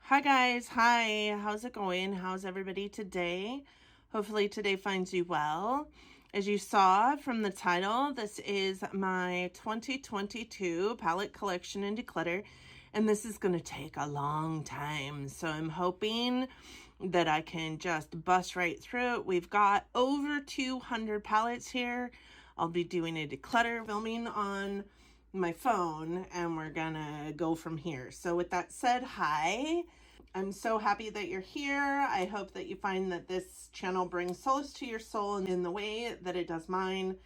Hi guys, hi, how's it going? How's everybody today? Hopefully today finds you well. As you saw from the title, this is my 2022 palette collection in Declutter, and this is going to take a long time. So I'm hoping that I can just bust right through it. We've got over 200 palettes here. I'll be doing a declutter filming on my phone and we're gonna go from here. So with that said, hi, I'm so happy that you're here. I hope that you find that this channel brings solace to your soul in the way that it does mine.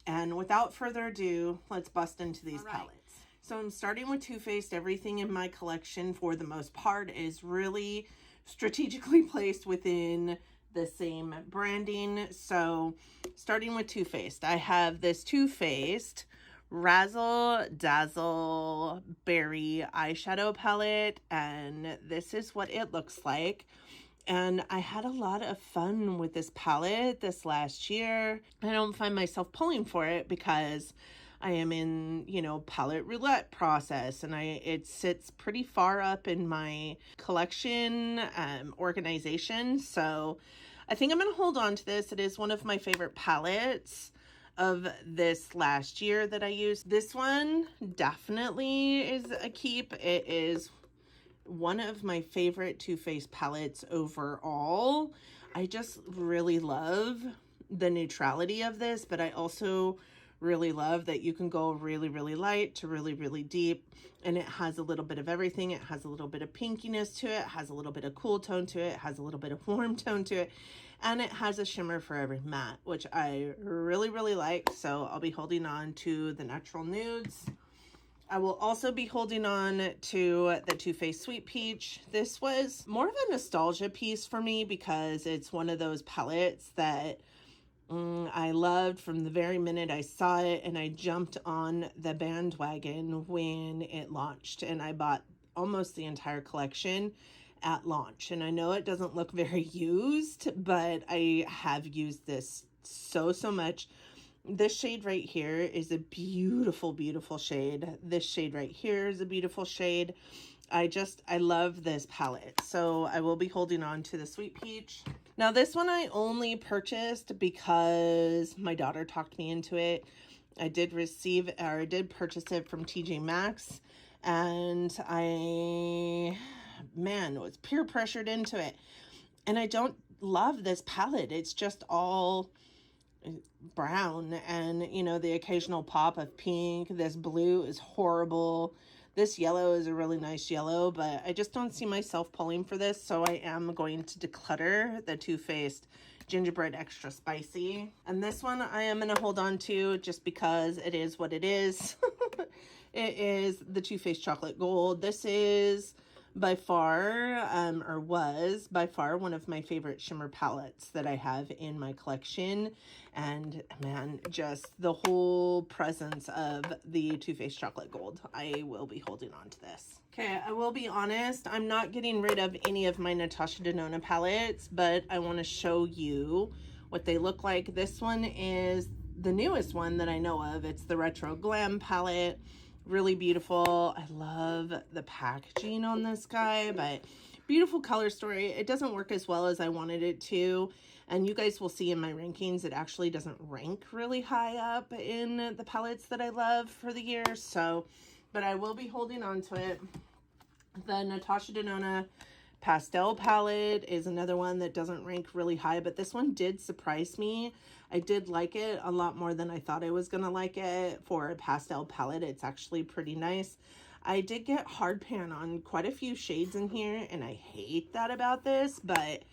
And without further ado, let's bust into these palettes. So I'm starting with Too Faced. Everything in my collection for the most part is really strategically placed within the same branding. So starting with Too Faced, I have this Too Faced Razzle Dazzle Berry eyeshadow palette, and this is what it looks like. And I had a lot of fun with this palette this last year. I don't find myself pulling for it because I am in, palette roulette process, and it sits pretty far up in my collection organization. So I think I'm going to hold on to this. It is one of my favorite palettes of this last year that I used. This one definitely is a keep. It is one of my favorite Too Faced palettes overall. I just really love the neutrality of this, but I also really love that you can go really, really light to really, really deep, and it has a little bit of everything. It has a little bit of pinkiness to it, has a little bit of cool tone to it, has a little bit of warm tone to it, and it has a shimmer for every matte, which I really, really like. So I'll be holding on to the natural nudes. I will also be holding on to the Too Faced Sweet Peach. This was more of a nostalgia piece for me because it's one of those palettes that I loved from the very minute I saw it, and I jumped on the bandwagon when it launched, and I bought almost the entire collection at launch. And I know it doesn't look very used, but I have used this so much. This shade right here is a beautiful, beautiful shade. This shade right here is a beautiful shade. I love this palette. So I will be holding on to the Sweet Peach. Now this one I only purchased because my daughter talked me into it. I did purchase it from TJ Maxx, and I was peer pressured into it. And I don't love this palette. It's just all brown and, the occasional pop of pink. This blue is horrible. This yellow is a really nice yellow, but I just don't see myself pulling for this. So I am going to declutter the Too Faced Gingerbread Extra Spicy. And this one I am going to hold on to just because it is what it is. It is the Too Faced Chocolate Gold. This is by far, or was by far, one of my favorite shimmer palettes that I have in my collection. And man, just the whole presence of the Too Faced Chocolate Gold. I will be holding on to this. Okay, I will be honest, I'm not getting rid of any of my Natasha Denona palettes, but I want to show you what they look like. This one is the newest one that I know of. It's the Retro Glam palette. Really beautiful. I love the packaging on this guy, but beautiful color story. It doesn't work as well as I wanted it to, and you guys will see in my rankings it actually doesn't rank really high up in the palettes that I love for the year. So, but I will be holding on to it. The Natasha Denona Pastel palette is another one that doesn't rank really high, but this one did surprise me. I did like it a lot more than I thought I was gonna like it. For a pastel palette, it's actually pretty nice. I did get hard pan on quite a few shades in here, and I hate that about this, but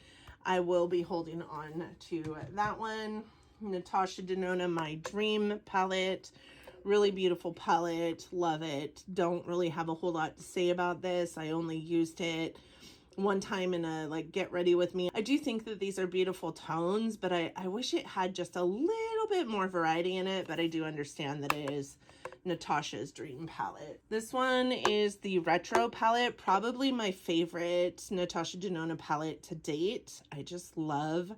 I will be holding on to that one. Natasha Denona My Dream palette. Really beautiful palette. Love it. Don't really have a whole lot to say about this. I only used it one time in a get ready with me. I do think that these are beautiful tones, but I wish it had just a little bit more variety in it, but I do understand that it is Natasha's dream palette. This one is the Retro palette, probably my favorite Natasha Denona palette to date. I just love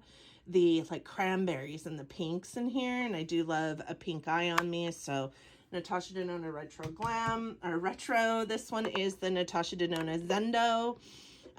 the cranberries and the pinks in here, and I do love a pink eye on me. So Natasha Denona Retro Glam, or Retro. This one is the Natasha Denona Zendo.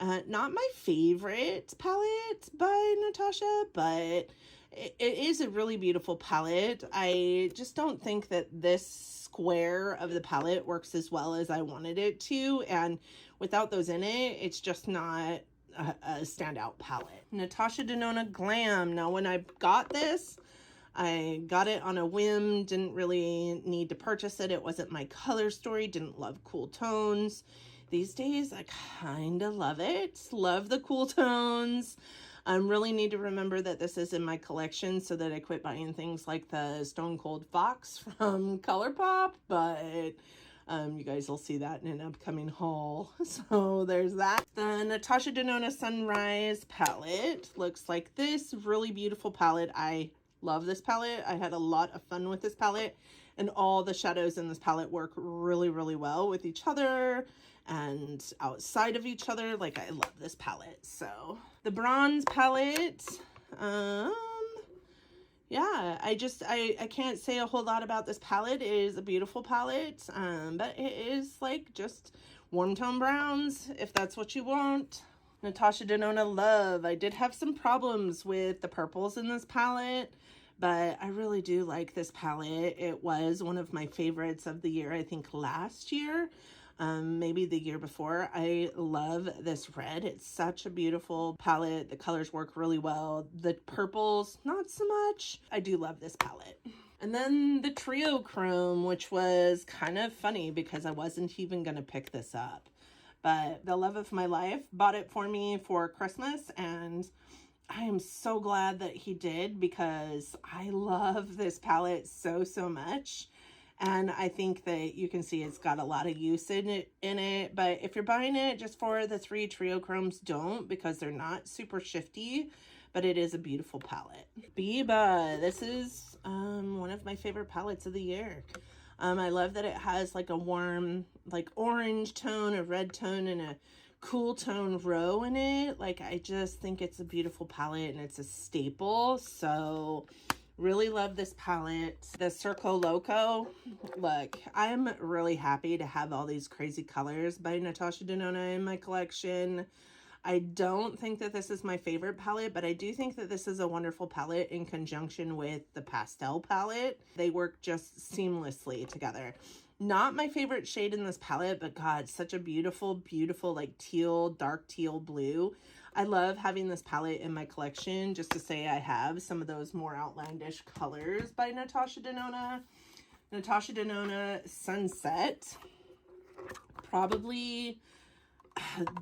Not my favorite palette by Natasha, but it is a really beautiful palette. I just don't think that this square of the palette works as well as I wanted it to, and without those in it, it's just not a standout palette. Natasha Denona Glam. Now, when I got this, I got it on a whim, didn't really need to purchase it. It wasn't my color story, didn't love cool tones. These days, I kind of love it. Love the cool tones. I really need to remember that this is in my collection so that I quit buying things like the Stone Cold Fox from ColourPop, but you guys will see that in an upcoming haul. So there's that. The Natasha Denona Sunrise palette looks like this. Really beautiful palette. I love this palette. I had a lot of fun with this palette, and all the shadows in this palette work really, really well with each other and outside of each other. Like, I love this palette. So the bronze palette, yeah, I can't say a whole lot about this palette. It is a beautiful palette, but it is like just warm tone browns, if that's what you want. Natasha Denona Love. I did have some problems with the purples in this palette, but I really do like this palette. It was one of my favorites of the year, I think last year, maybe the year before. I love this red. It's such a beautiful palette. The colors work really well. The purples, not so much. I do love this palette. And then the Trio Chrome, which was kind of funny because I wasn't even going to pick this up. But the love of my life bought it for me for Christmas, and I am so glad that he did because I love this palette so, so much. And I think that you can see it's got a lot of use in it. But if you're buying it just for the 3 Trio Chromes, don't, because they're not super shifty. But it is a beautiful palette. Biba. This is one of my favorite palettes of the year. I love that it has like a warm, like orange tone, a red tone, and a cool tone row in it. Like, I just think it's a beautiful palette and it's a staple. So really love this palette. The Circo Loco. Look, I'm really happy to have all these crazy colors by Natasha Denona in my collection. I don't think that this is my favorite palette, but I do think that this is a wonderful palette in conjunction with the pastel palette. They work just seamlessly together. Not my favorite shade in this palette, but God, such a beautiful, beautiful, like teal, dark teal blue. I love having this palette in my collection just to say I have some of those more outlandish colors by Natasha Denona. Natasha Denona Sunset. Probably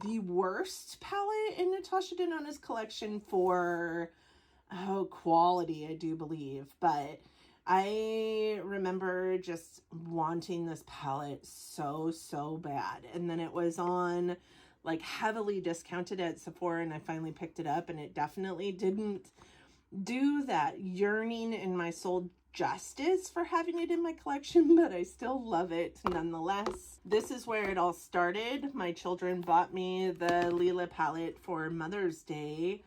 the worst palette in Natasha Denona's collection for quality, I do believe. But I remember just wanting this palette so, so bad. And then it was on like heavily discounted at Sephora, and I finally picked it up, and it definitely didn't do that yearning in my soul justice for having it in my collection, but I still love it nonetheless. This is where it all started. My children bought me the Lila palette for Mother's Day,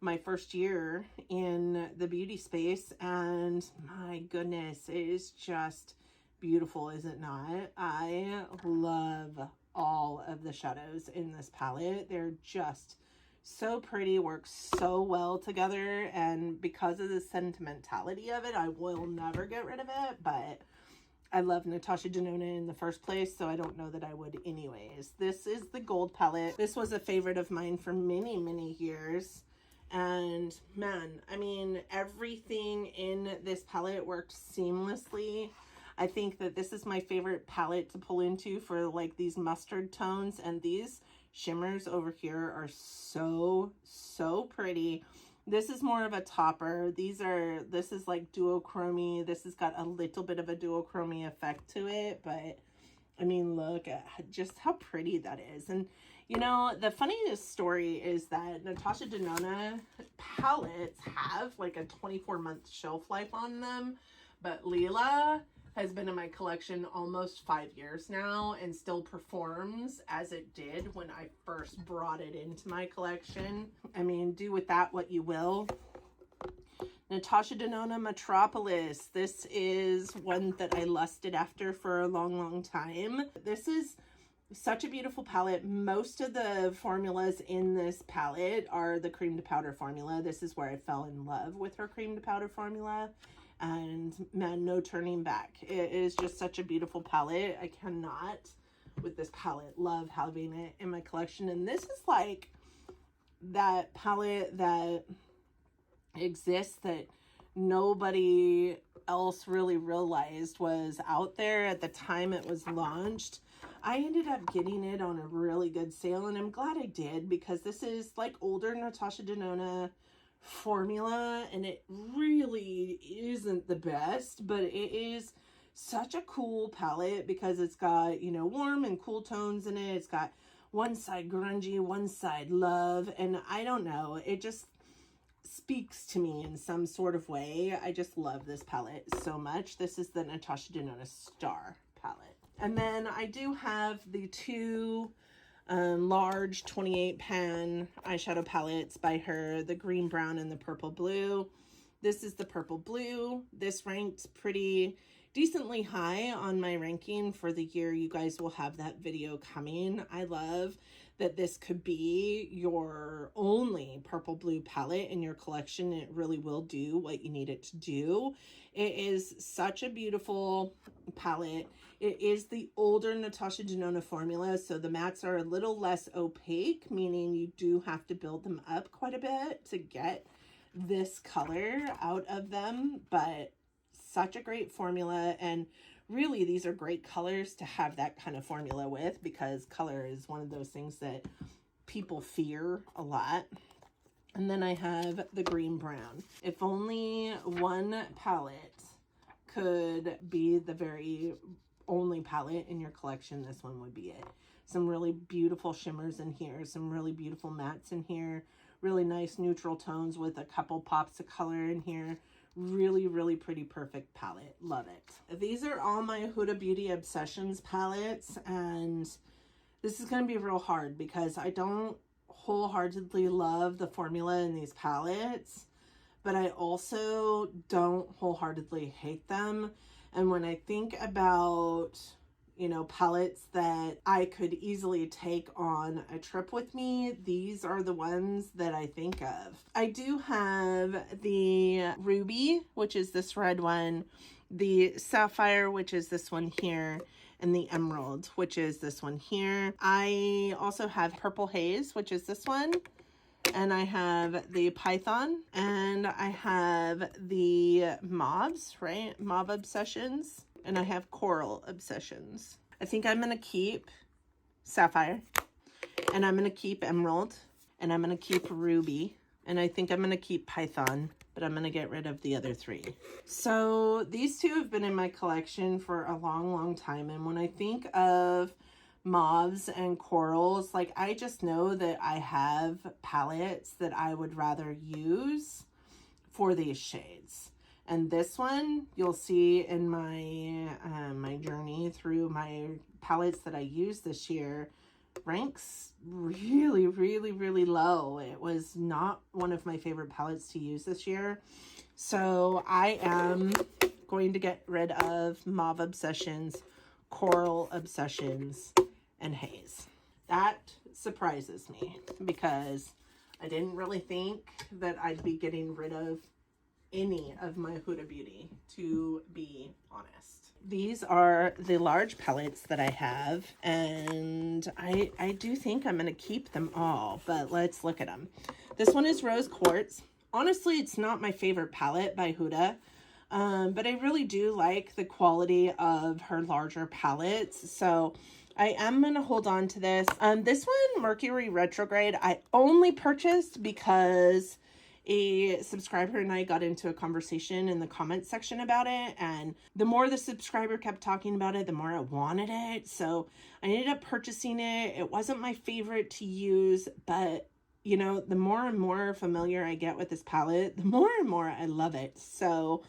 my first year in the beauty space, and my goodness, it is just beautiful, is it not? I love all of the shadows in this palette. They're just so pretty, works so well together, and because of the sentimentality of it, I will never get rid of it. But I love Natasha Denona in the first place, so I don't know that I would anyways. This is the gold palette. This was a favorite of mine for many, many years, and man, I mean, everything in this palette worked seamlessly. I think that this is my favorite palette to pull into for like these mustard tones, and these shimmers over here are so, so pretty. This is more of a topper. This is like duochrome. This has got a little bit of a duochrome effect to it, but I mean, look at just how pretty that is. And you know, the funniest story is that Natasha Denona palettes have like a 24-month shelf life on them, but Lila has been in my collection almost 5 years now and still performs as it did when I first brought it into my collection. I mean, do with that what you will. Natasha Denona Metropolis. This is one that I lusted after for a long, long time. This is such a beautiful palette. Most of the formulas in this palette are the cream to powder formula. This is where I fell in love with her cream to powder formula, and man, no turning back. It is just such a beautiful palette. I cannot, with this palette, love having it in my collection. And this is like that palette that exists that nobody else really realized was out there at the time it was launched. I ended up getting it on a really good sale, and I'm glad I did, because this is like older Natasha Denona formula, and it really isn't the best, but it is such a cool palette because it's got, you know, warm and cool tones in it. It's got one side grungy, one side love, and I don't know, it just speaks to me in some sort of way. I just love this palette so much. This is the Natasha Denona Star palette. And then I do have the two large 28 pan eyeshadow palettes by her, the green brown and the purple blue. This is the purple blue. This ranked pretty decently high on my ranking for the year. You guys will have that video coming. I love that this could be your only purple blue palette in your collection. It really will do what you need it to do. It is such a beautiful palette. It is the older Natasha Denona formula, so the mattes are a little less opaque, meaning you do have to build them up quite a bit to get this color out of them, but such a great formula. And really, these are great colors to have that kind of formula with, because color is one of those things that people fear a lot. And then I have the green brown. If only one palette could be the very only palette in your collection, this one would be it. Some really beautiful shimmers in here, some really beautiful mattes in here, really nice neutral tones with a couple pops of color in here. Really, really pretty, perfect palette. Love it. These are all my Huda Beauty Obsessions palettes, and this is going to be real hard because I don't wholeheartedly love the formula in these palettes, but I also don't wholeheartedly hate them. And when I think about, you know, palettes that I could easily take on a trip with me, these are the ones that I think of. I do have the Ruby, which is this red one, the Sapphire, which is this one here, and the Emerald, which is this one here. I also have Purple Haze, which is this one. And I have the Python, and I have the Mauves, right? Mauve Obsessions, and I have Coral Obsessions. I think I'm going to keep Sapphire, and I'm going to keep Emerald, and I'm going to keep Ruby, and I think I'm going to keep Python, but I'm going to get rid of the other three. So these two have been in my collection for a long, long time, and when I think of mauves and corals, like, I just know that I have palettes that I would rather use for these shades. And this one you'll see in my my journey through my palettes that I used this year ranks really, really, really low. It was not one of my favorite palettes to use this year. So I am going to get rid of Mauve Obsessions, Coral Obsessions, and Haze. That surprises me because I didn't really think that I'd be getting rid of any of my Huda Beauty, to be honest. These are the large palettes that I have, and I do think I'm going to keep them all, but let's look at them. This one is Rose Quartz. Honestly, it's not my favorite palette by Huda, but I really do like the quality of her larger palettes, so I am going to hold on to this. This one, Mercury Retrograde, I only purchased because a subscriber and I got into a conversation in the comment section about it, and the more the subscriber kept talking about it, the more I wanted it, so I ended up purchasing it. It wasn't my favorite to use, but you know, the more and more familiar I get with this palette, the more and more I love it. So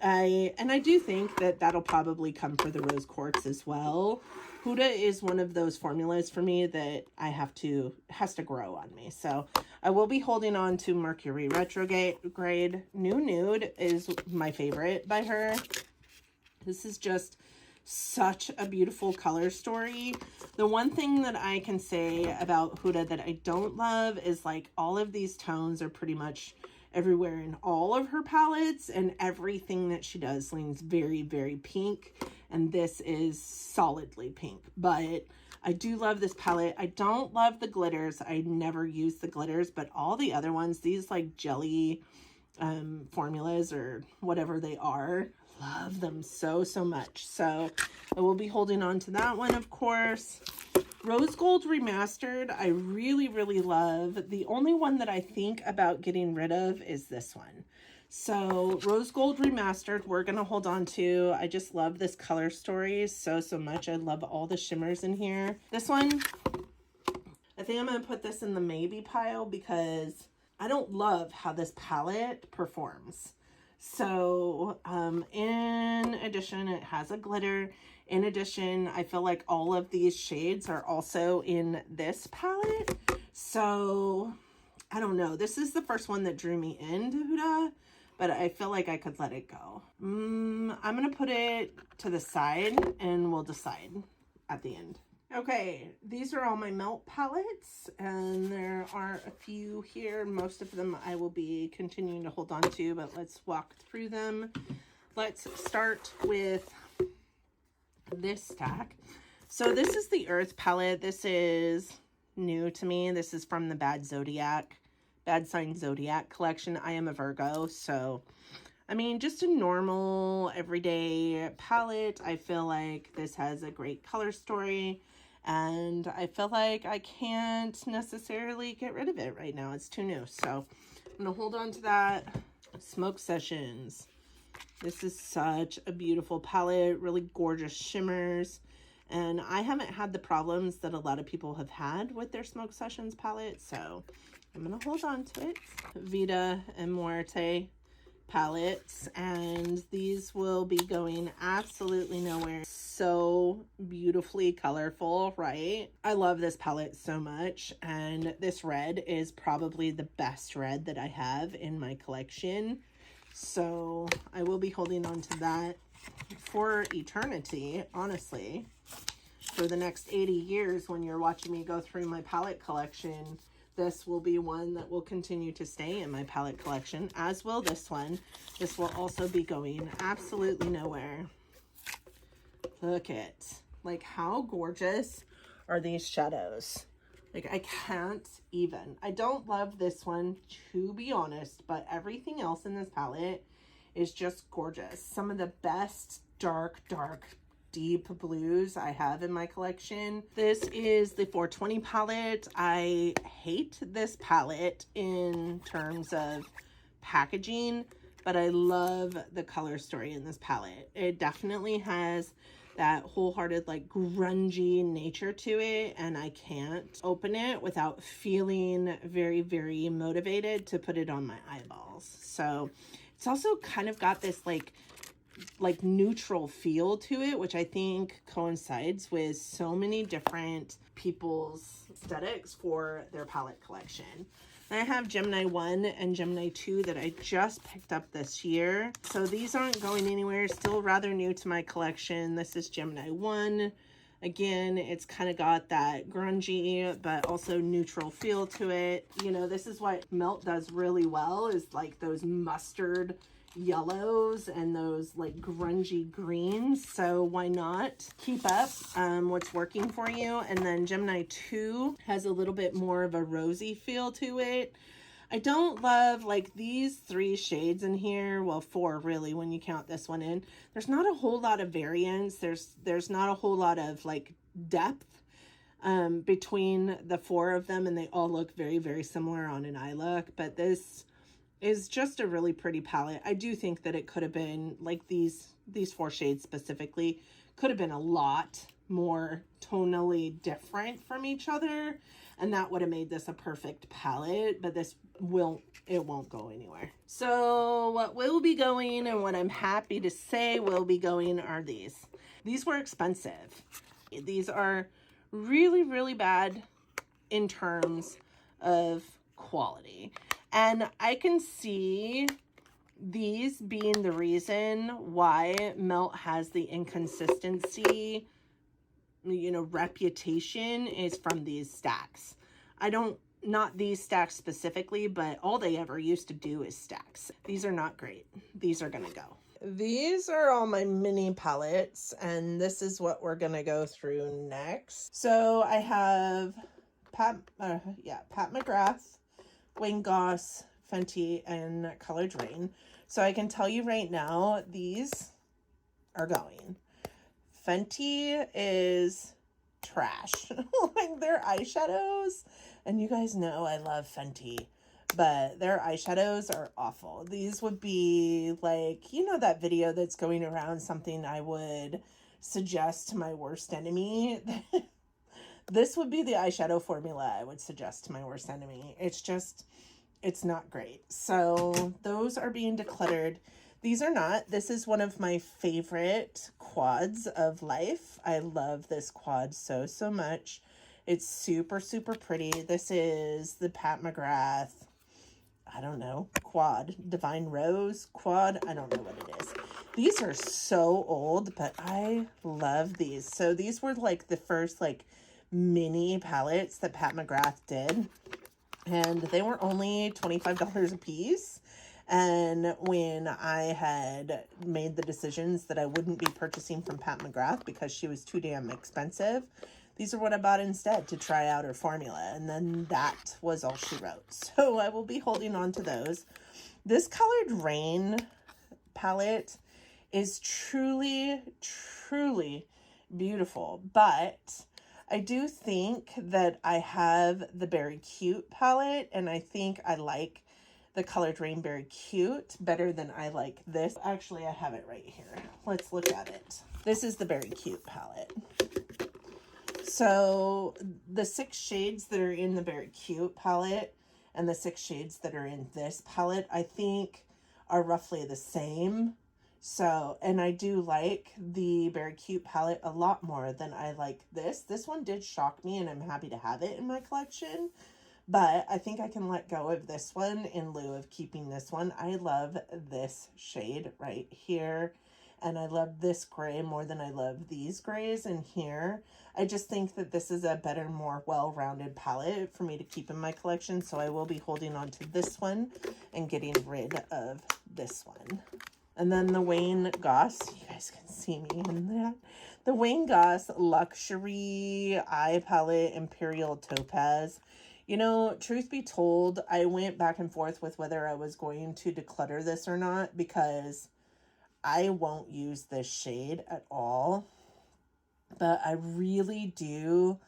I do think that that'll probably come for the Rose Quartz as well. Huda is one of those formulas for me that has to grow on me. So I will be holding on to Mercury Retrograde. New Nude is my favorite by her. This is just Such a beautiful color story. The one thing that I can say about Huda that I don't love is like all of these tones are pretty much everywhere in all of her palettes, and everything that she does leans very, very pink, and this is solidly pink. But I do love this palette. I don't love the glitters. I never use the glitters, but all the other ones, these like jelly formulas or whatever they are, love them so much. So I will be holding on to that one, of course. Rose Gold Remastered, I really love. The only one that I think about getting rid of is this one. So Rose Gold Remastered, we're going to hold on to. I just love this color story so much. I love all the shimmers in here. This one, I think I'm going to put this in the maybe pile because I don't love how this palette performs. So in addition, it has a glitter. In addition, I feel like all of these shades are also in this palette. So I don't know. This is the first one that drew me into Huda, but I feel like I could let it go. I'm going to put it to the side and we'll decide at the end. Okay, these are all my melt palettes, and there are a few here. Most of them I will be continuing to hold on to, but let's walk through them. Let's start with this stack. So this is the Earth palette. This is new to me. This is from the Bad Sign Zodiac collection. I am a Virgo, so I mean, just a normal everyday palette. I feel like this has a great color story, and I feel like I can't necessarily get rid of it right now. It's too new, so I'm gonna hold on to that. Smoke Sessions. This is such a beautiful palette, really gorgeous shimmers, and I haven't had the problems that a lot of people have had with their Smoke Sessions palette, so I'm gonna hold on to it. Vida and Muerte palettes, and these will be going absolutely nowhere. So beautifully colorful, right? I love this palette so much, and this red is probably the best red that I have in my collection, so I will be holding on to that for eternity, honestly. For the next 80 years, when you're watching me go through my palette collection, this will be one that will continue to stay in my palette collection, as will this one. This will also be going absolutely nowhere. Look at, like, how gorgeous are these shadows? Like, I can't even. I don't love this one, to be honest, but everything else in this palette is just gorgeous. Some of the best dark deep blues I have in my collection. This is the 420 palette. I hate this palette in terms of packaging, but I love the color story in this palette. It definitely has that wholehearted, like, grungy nature to it, and I can't open it without feeling very motivated to put it on my eyeballs. So it's also kind of got this like neutral feel to it, which I think coincides with so many different people's aesthetics for their palette collection. And I have Gemini 1 and Gemini 2 that I just picked up this year. So these aren't going anywhere, still rather new to my collection. This is Gemini 1. Again, it's kind of got that grungy but also neutral feel to it. You know, this is what Melt does really well, is like those mustard yellows and those like grungy greens. So why not keep up what's working for you? And then Gemini 2 has a little bit more of a rosy feel to it. I don't love like these 3 shades in here. Well, 4 really when you count this one in. There's not a whole lot of variance. There's not a whole lot of like depth between the 4 of them, and they all look very similar on an eye look. But this is just a really pretty palette. I do think that it could have been like these 4 shades specifically could have been a lot more tonally different from each other, and that would have made this a perfect palette, but this won't go anywhere. So what will be going, and what I'm happy to say will be going, are these. These were expensive. These are really bad in terms of quality. And I can see These being the reason why Melt has the inconsistency, you know, reputation is from these stacks. Not these stacks specifically, but all they ever used to do is stacks. These are not great. These are gonna go. These are all my mini palettes, and this is what we're gonna go through next. So I have Pat McGrath, Wayne Goss, Fenty, and Colored Rain. So I can tell you right now, these are going. Fenty is trash. Like, their eyeshadows, and you guys know I love Fenty, but their eyeshadows are awful. These would be like, you know, that video that's going around, something I would suggest to my worst enemy. This would be the eyeshadow formula I would suggest to my worst enemy. It's just, it's not great. So those are being decluttered. These are not. This is one of my favorite quads of life. I love this quad so, so much. It's super, super pretty. This is the Pat McGrath, I don't know, quad. Divine Rose quad. I don't know what it is. These are so old, but I love these. So these were like the first like mini palettes that Pat McGrath did. And they were only $25 a piece. And when I had made the decisions that I wouldn't be purchasing from Pat McGrath because she was too damn expensive, these are what I bought instead to try out her formula. And then that was all she wrote. So I will be holding on to those. This Colored Rain palette is truly, truly beautiful. But I do think that I have the Berry Cute palette, and I think I like the Colored Rain Berry Cute better than I like this. Actually, I have it right here. Let's look at it. This is the Berry Cute palette. So the 6 shades that are in the Berry Cute palette and the 6 shades that are in this palette, I think are roughly the same. So, and I do like the Berry Cute palette a lot more than I like this. This one did shock me, and I'm happy to have it in my collection. But I think I can let go of this one in lieu of keeping this one. I love this shade right here. And I love this gray more than I love these grays in here. I just think that this is a better, more well-rounded palette for me to keep in my collection. So I will be holding on to this one and getting rid of this one. And then the Wayne Goss, you guys can see me in that. The Wayne Goss Luxury Eye Palette Imperial Topaz. You know, truth be told, I went back and forth with whether I was going to declutter this or not, because I won't use this shade at all. But I really do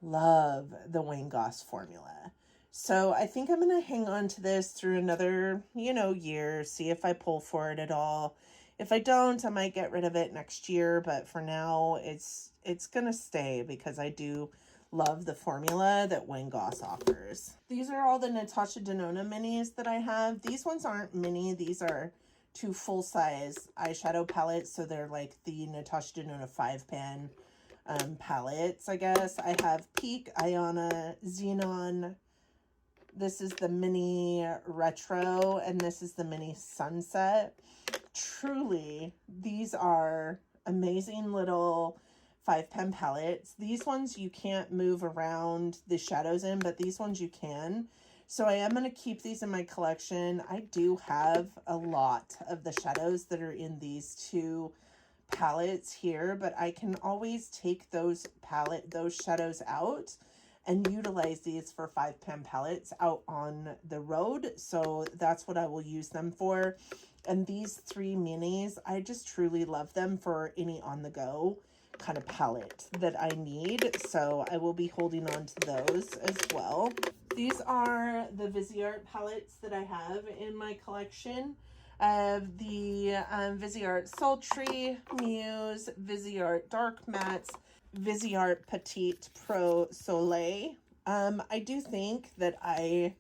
love the Wayne Goss formula. So I think I'm going to hang on to this through another, you know, year, see if I pull for it at all. If I don't, I might get rid of it next year. But for now, it's going to stay because I do love the formula that Wayne Goss offers. These are all the Natasha Denona minis that I have. These ones aren't mini. These are 2 full-size eyeshadow palettes. So they're like the Natasha Denona 5-pan palettes, I guess. I have Peak, Ayana, Xenon. This is the mini Retro, and this is the mini Sunset. Truly, these are amazing little 5-pan palettes. These ones you can't move around the shadows in, but these ones you can. So I am going to keep these in my collection. I do have a lot of the shadows that are in these 2 palettes here, but I can always take those shadows out and utilize these for 5-pan palettes out on the road. So that's what I will use them for. And these 3 minis, I just truly love them for any on-the-go kind of palette that I need. So I will be holding on to those as well. These are the Viseart palettes that I have in my collection. I have the Viseart Sultry, Muse, Viseart Dark Mattes, Viseart Petite Pro Soleil. I do think that I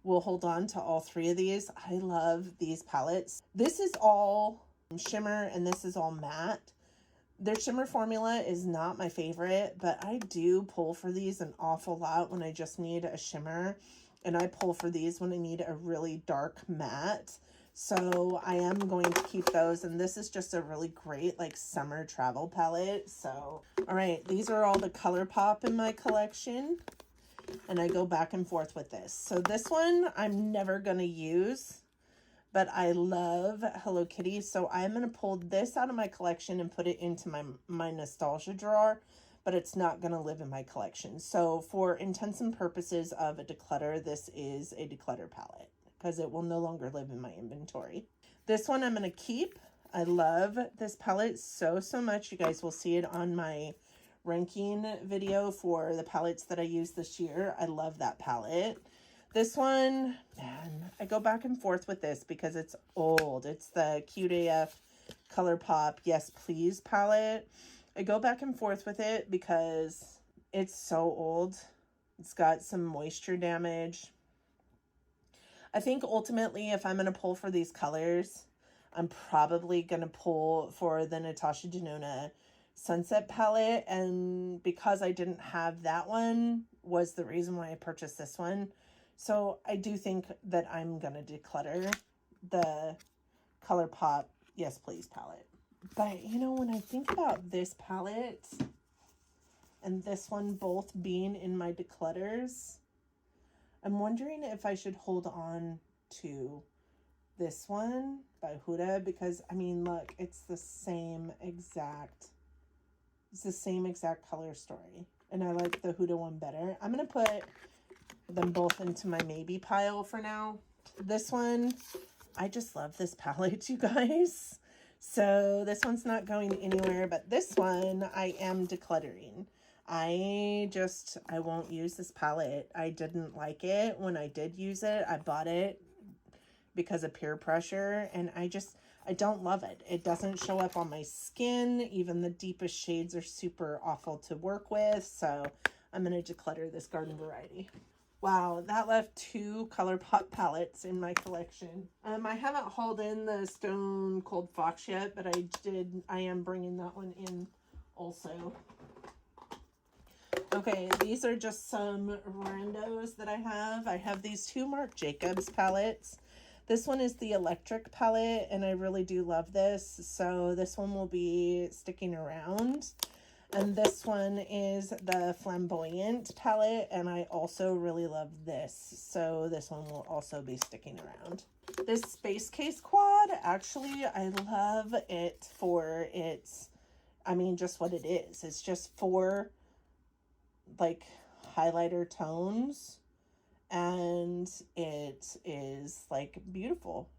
will hold on to all 3 of these. I love these palettes. This is all shimmer and this is all matte. Their shimmer formula is not my favorite, but I do pull for these an awful lot when I just need a shimmer. And I pull for these when I need a really dark matte. So I am going to keep those, and this is just a really great like summer travel palette. So, all right, these are all the ColourPop in my collection, and I go back and forth with this. So this one I'm never gonna use, but I love Hello Kitty, so I'm gonna pull this out of my collection and put it into my nostalgia drawer, but it's not gonna live in my collection. So for intents and purposes of a declutter, this is a declutter palette, because it will no longer live in my inventory. This one I'm going to keep. I love this palette so much. You guys will see it on my ranking video for the palettes that I used this year. I love that palette. This one, man, I go back and forth with this because it's old. It's the Cute AF ColourPop Yes Please palette. I go back and forth with it because it's so old. It's got some moisture damage. I think ultimately, if I'm going to pull for these colors, I'm probably going to pull for the Natasha Denona Sunset palette. And because I didn't have that one was the reason why I purchased this one. So I do think that I'm going to declutter the ColourPop Yes Please palette. But, you know, when I think about this palette and this one both being in my declutters, I'm wondering if I should hold on to this one by Huda, because I mean, look, it's the same exact color story, and I like the Huda one better. I'm gonna put them both into my maybe pile for now. This one, I just love this palette, you guys. So this one's not going anywhere, but this one I am decluttering. I won't use this palette. I didn't like it when I did use it. I bought it because of peer pressure, and I don't love it. It doesn't show up on my skin. Even the deepest shades are super awful to work with, so I'm going to declutter this Garden Variety. Wow, that left 2 ColourPop palettes in my collection. I haven't hauled in the Stone Cold Fox yet, but I am bringing that one in also. Okay, these are just some randos that I have. I have these 2 Marc Jacobs palettes. This one is the Electric palette, and I really do love this. So this one will be sticking around. And this one is the Flamboyant palette, and I also really love this. So this one will also be sticking around. This Space Case quad, actually, I love it for its, I mean, just what it is. It's just 4 like highlighter tones, and it is like beautiful.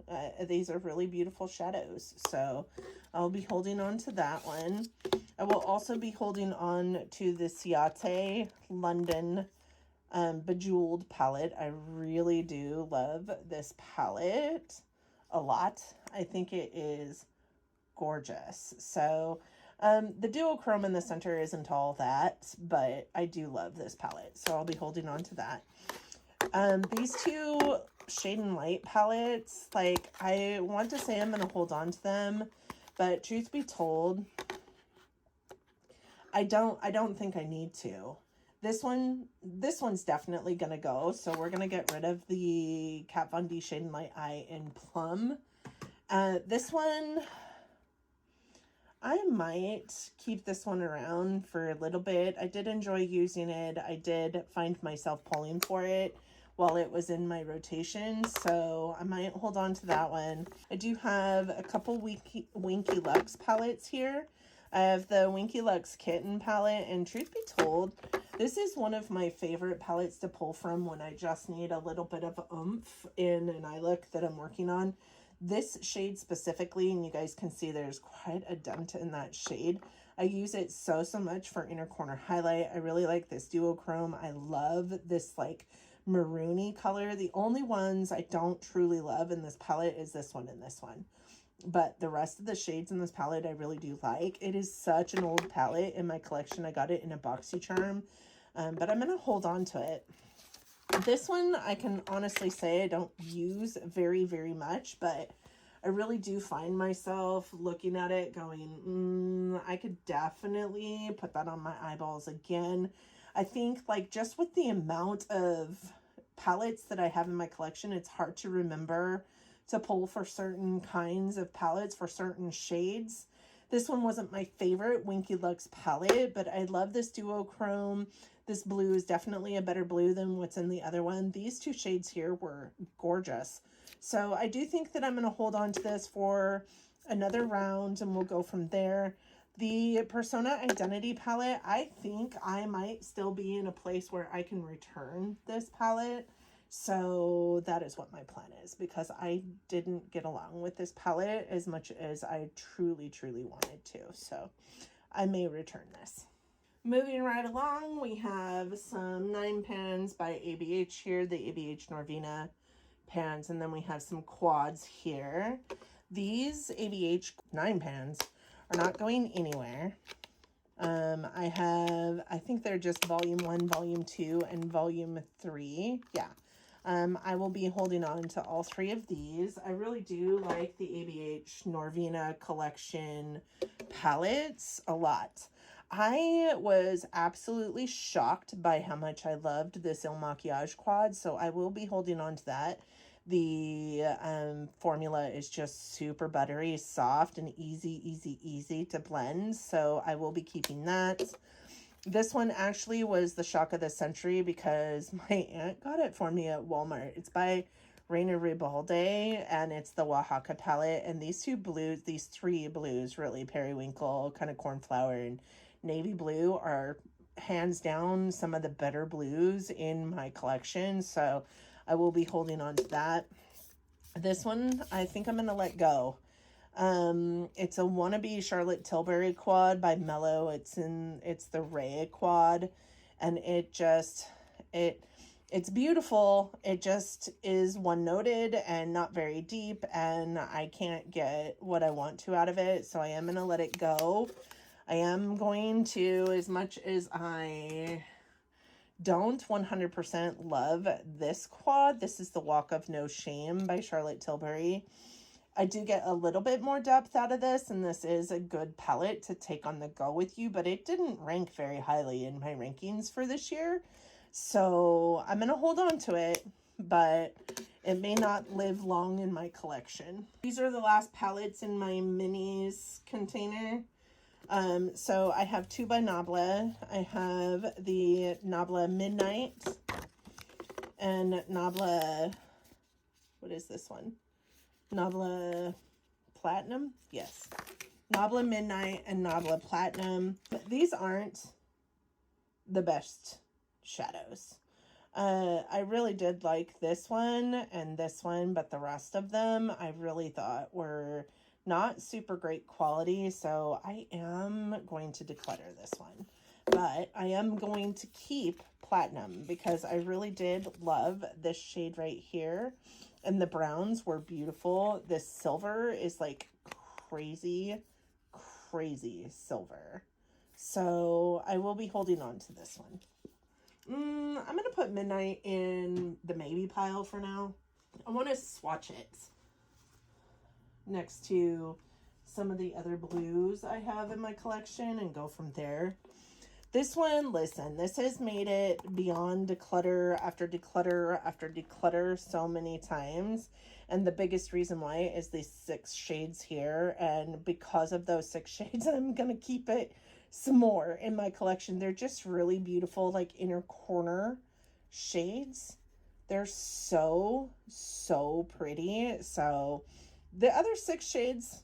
These are really beautiful shadows, so I'll be holding on to that one. I will also be holding on to the Ciate London Bejeweled palette. I really do love this palette a lot. I think it is gorgeous. So the duochrome in the center isn't all that, but I do love this palette, so I'll be holding on to that. These 2 Shade and Light palettes, like, I want to say I'm going to hold on to them, but truth be told, I don't think I need to. This one's definitely going to go, so we're going to get rid of the Kat Von D Shade and Light Eye in Plum. This one, I might keep this one around for a little bit. I did enjoy using it. I did find myself pulling for it while it was in my rotation, so I might hold on to that one. I do have a couple Winky Lux palettes here. I have the Winky Lux Kitten palette, and truth be told, this is one of my favorite palettes to pull from when I just need a little bit of oomph in an eye look that I'm working on. This shade specifically, and you guys can see there's quite a dent in that shade. I use it so much for inner corner highlight. I really like this duochrome. I love this like maroony color. The only ones I don't truly love in this palette is this one and this one. But the rest of the shades in this palette I really do like. It is such an old palette in my collection. I got it in a BoxyCharm, but I'm going to hold on to it. This one, I can honestly say I don't use very much, but I really do find myself looking at it going, I could definitely put that on my eyeballs again. I think, like, just with the amount of palettes that I have in my collection, it's hard to remember to pull for certain kinds of palettes, for certain shades. This one wasn't my favorite Winky Lux palette, but I love this duochrome. This blue is definitely a better blue than what's in the other one. These two shades here were gorgeous. So I do think that I'm going to hold on to this for another round and we'll go from there. The Persona Identity palette, I think I might still be in a place where I can return this palette. So that is what my plan is, because I didn't get along with this palette as much as I truly, truly wanted to. So I may return this. Moving right along, we have some 9 pans by ABH here, the ABH Norvina pans, and then we have some quads here. These ABH 9 pans are not going anywhere. I think they're just volume 1, volume 2, and volume 3. Yeah. I will be holding on to all 3 of these. I really do like the ABH Norvina collection palettes a lot. I was absolutely shocked by how much I loved this Il Maquillage quad, so I will be holding on to that. The formula is just super buttery, soft, and easy to blend, so I will be keeping that. This one actually was the shock of the century because my aunt got it for me at Walmart. It's by Reina Ribalde, and it's the Oaxaca palette. And these 3 blues, really, periwinkle, kind of cornflower, and navy blue, are hands down some of the better blues in my collection. So I will be holding on to that. This one, I think I'm going to let go. It's a wannabe Charlotte Tilbury quad by Mellow. It's the Ray quad, and it's beautiful. It just is one-noted and not very deep, and I can't get what I want to out of it, so I am going to let it go. I am going to, as much as I don't 100% love this quad, this is the Walk of No Shame by Charlotte Tilbury. I do get a little bit more depth out of this, and this is a good palette to take on the go with you, but it didn't rank very highly in my rankings for this year. So I'm going to hold on to it, but it may not live long in my collection. These are the last palettes in my minis container. So I have 2 by Nabla. I have the Nabla Midnight and Nabla, what is this one? Nabla Platinum? Yes. Nabla Midnight and Nabla Platinum. But these aren't the best shadows. I really did like this one and this one, but the rest of them I really thought were not super great quality, so I am going to declutter this one. But I am going to keep Platinum because I really did love this shade right here. And the browns were beautiful. This silver is like crazy silver. So I will be holding on to this one. I'm going to put Midnight in the maybe pile for now. I want to swatch it next to some of the other blues I have in my collection and go from there. This one, listen, this has made it beyond declutter after declutter after declutter so many times. And the biggest reason why is these 6 shades here. And because of those 6 shades, I'm going to keep it some more in my collection. They're just really beautiful, like inner corner shades. They're so pretty. So the other 6 shades,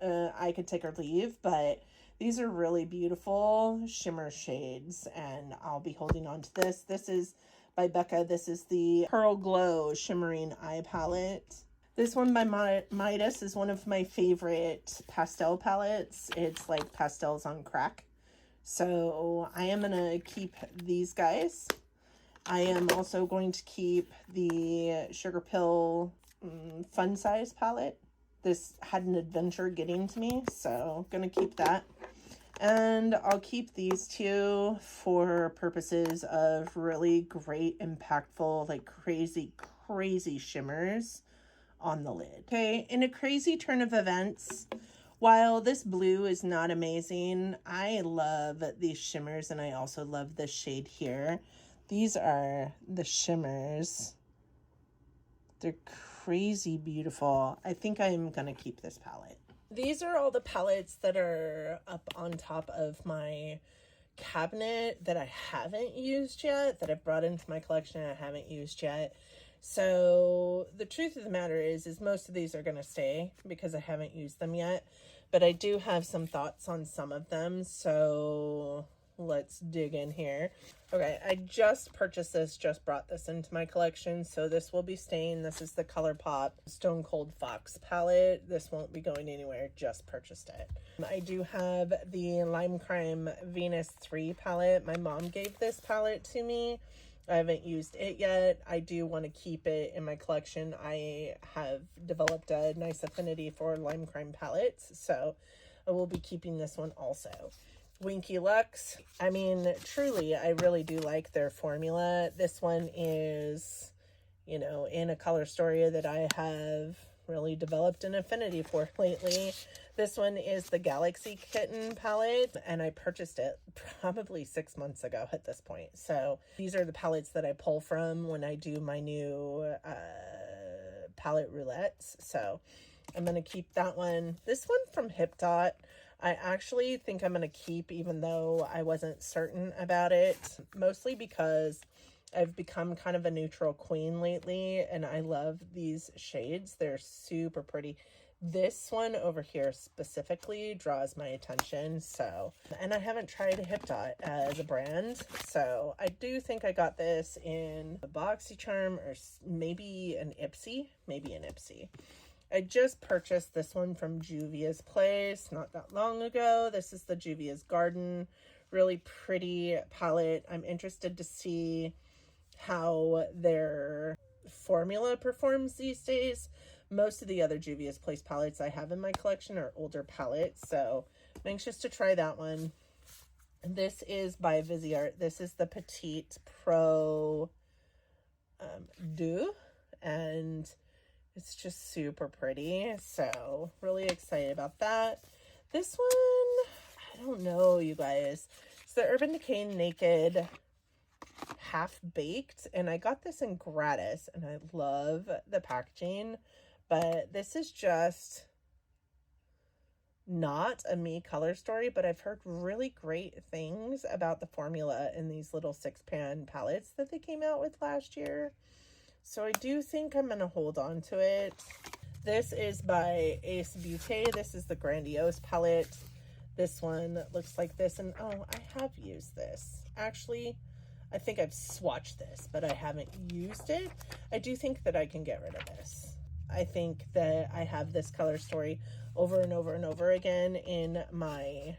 I could take or leave, but these are really beautiful shimmer shades, and I'll be holding on to this. This is by Becca. This is the Pearl Glow Shimmering Eye Palette. This one by Midas is one of my favorite pastel palettes. It's like pastels on crack. So I am going to keep these guys. I am also going to keep the Sugar Pill Fun Size palette. This had an adventure getting to me, so I'm going to keep that. And I'll keep these 2 for purposes of really great, impactful, like crazy shimmers on the lid. Okay, in a crazy turn of events, while this blue is not amazing, I love these shimmers, and I also love this shade here. These are the shimmers. They're crazy beautiful. I think I'm going to keep this palette. These are all the palettes that are up on top of my cabinet that I haven't used yet, that I've brought into my collection and I haven't used yet. So the truth of the matter is most of these are going to stay because I haven't used them yet, but I do have some thoughts on some of them. So let's dig in here. Okay, I just purchased this, just brought this into my collection, so this will be staying. This is the ColourPop Stone Cold Fox palette. This won't be going anywhere, just purchased it. I do have the Lime Crime Venus 3 palette. My mom gave this palette to me. I haven't used it yet. I do want to keep it in my collection. I have developed a nice affinity for Lime Crime palettes, so I will be keeping this one also. Winky Lux. I mean, truly, I really do like their formula. This one is, you know, in a color story that I have really developed an affinity for lately. This one is the Galaxy Kitten palette, and I purchased it probably 6 months ago at this point. So these are the palettes that I pull from when I do my new palette roulettes. So I'm going to keep that one. This one from Hip Dot, I actually think I'm going to keep, even though I wasn't certain about it, mostly because I've become kind of a neutral queen lately, and I love these shades. They're super pretty. This one over here specifically draws my attention, so, and I haven't tried Hip Dot as a brand, so I do think I got this in a BoxyCharm or maybe an Ipsy, I just purchased this one from Juvia's Place not that long ago. This is the Juvia's Garden. Really pretty palette. I'm interested to see how their formula performs these days. Most of the other Juvia's Place palettes I have in my collection are older palettes, so I'm anxious to try that one. This is by Viseart. This is the Petite Pro Deux, and it's just super pretty, so really excited about that. This one, I don't know, you guys. It's the Urban Decay Naked Half Baked, and I got this in gratis, and I love the packaging, but this is just not a me color story, but I've heard really great things about the formula in these little 6-pan palettes that they came out with last year. So I do think I'm going to hold on to it. This is by Ace Beauty. This is the Grandiose palette. This one looks like this. And oh, I have used this. Actually, I think I've swatched this, but I haven't used it. I do think that I can get rid of this. I think that I have this color story over and over and over again in my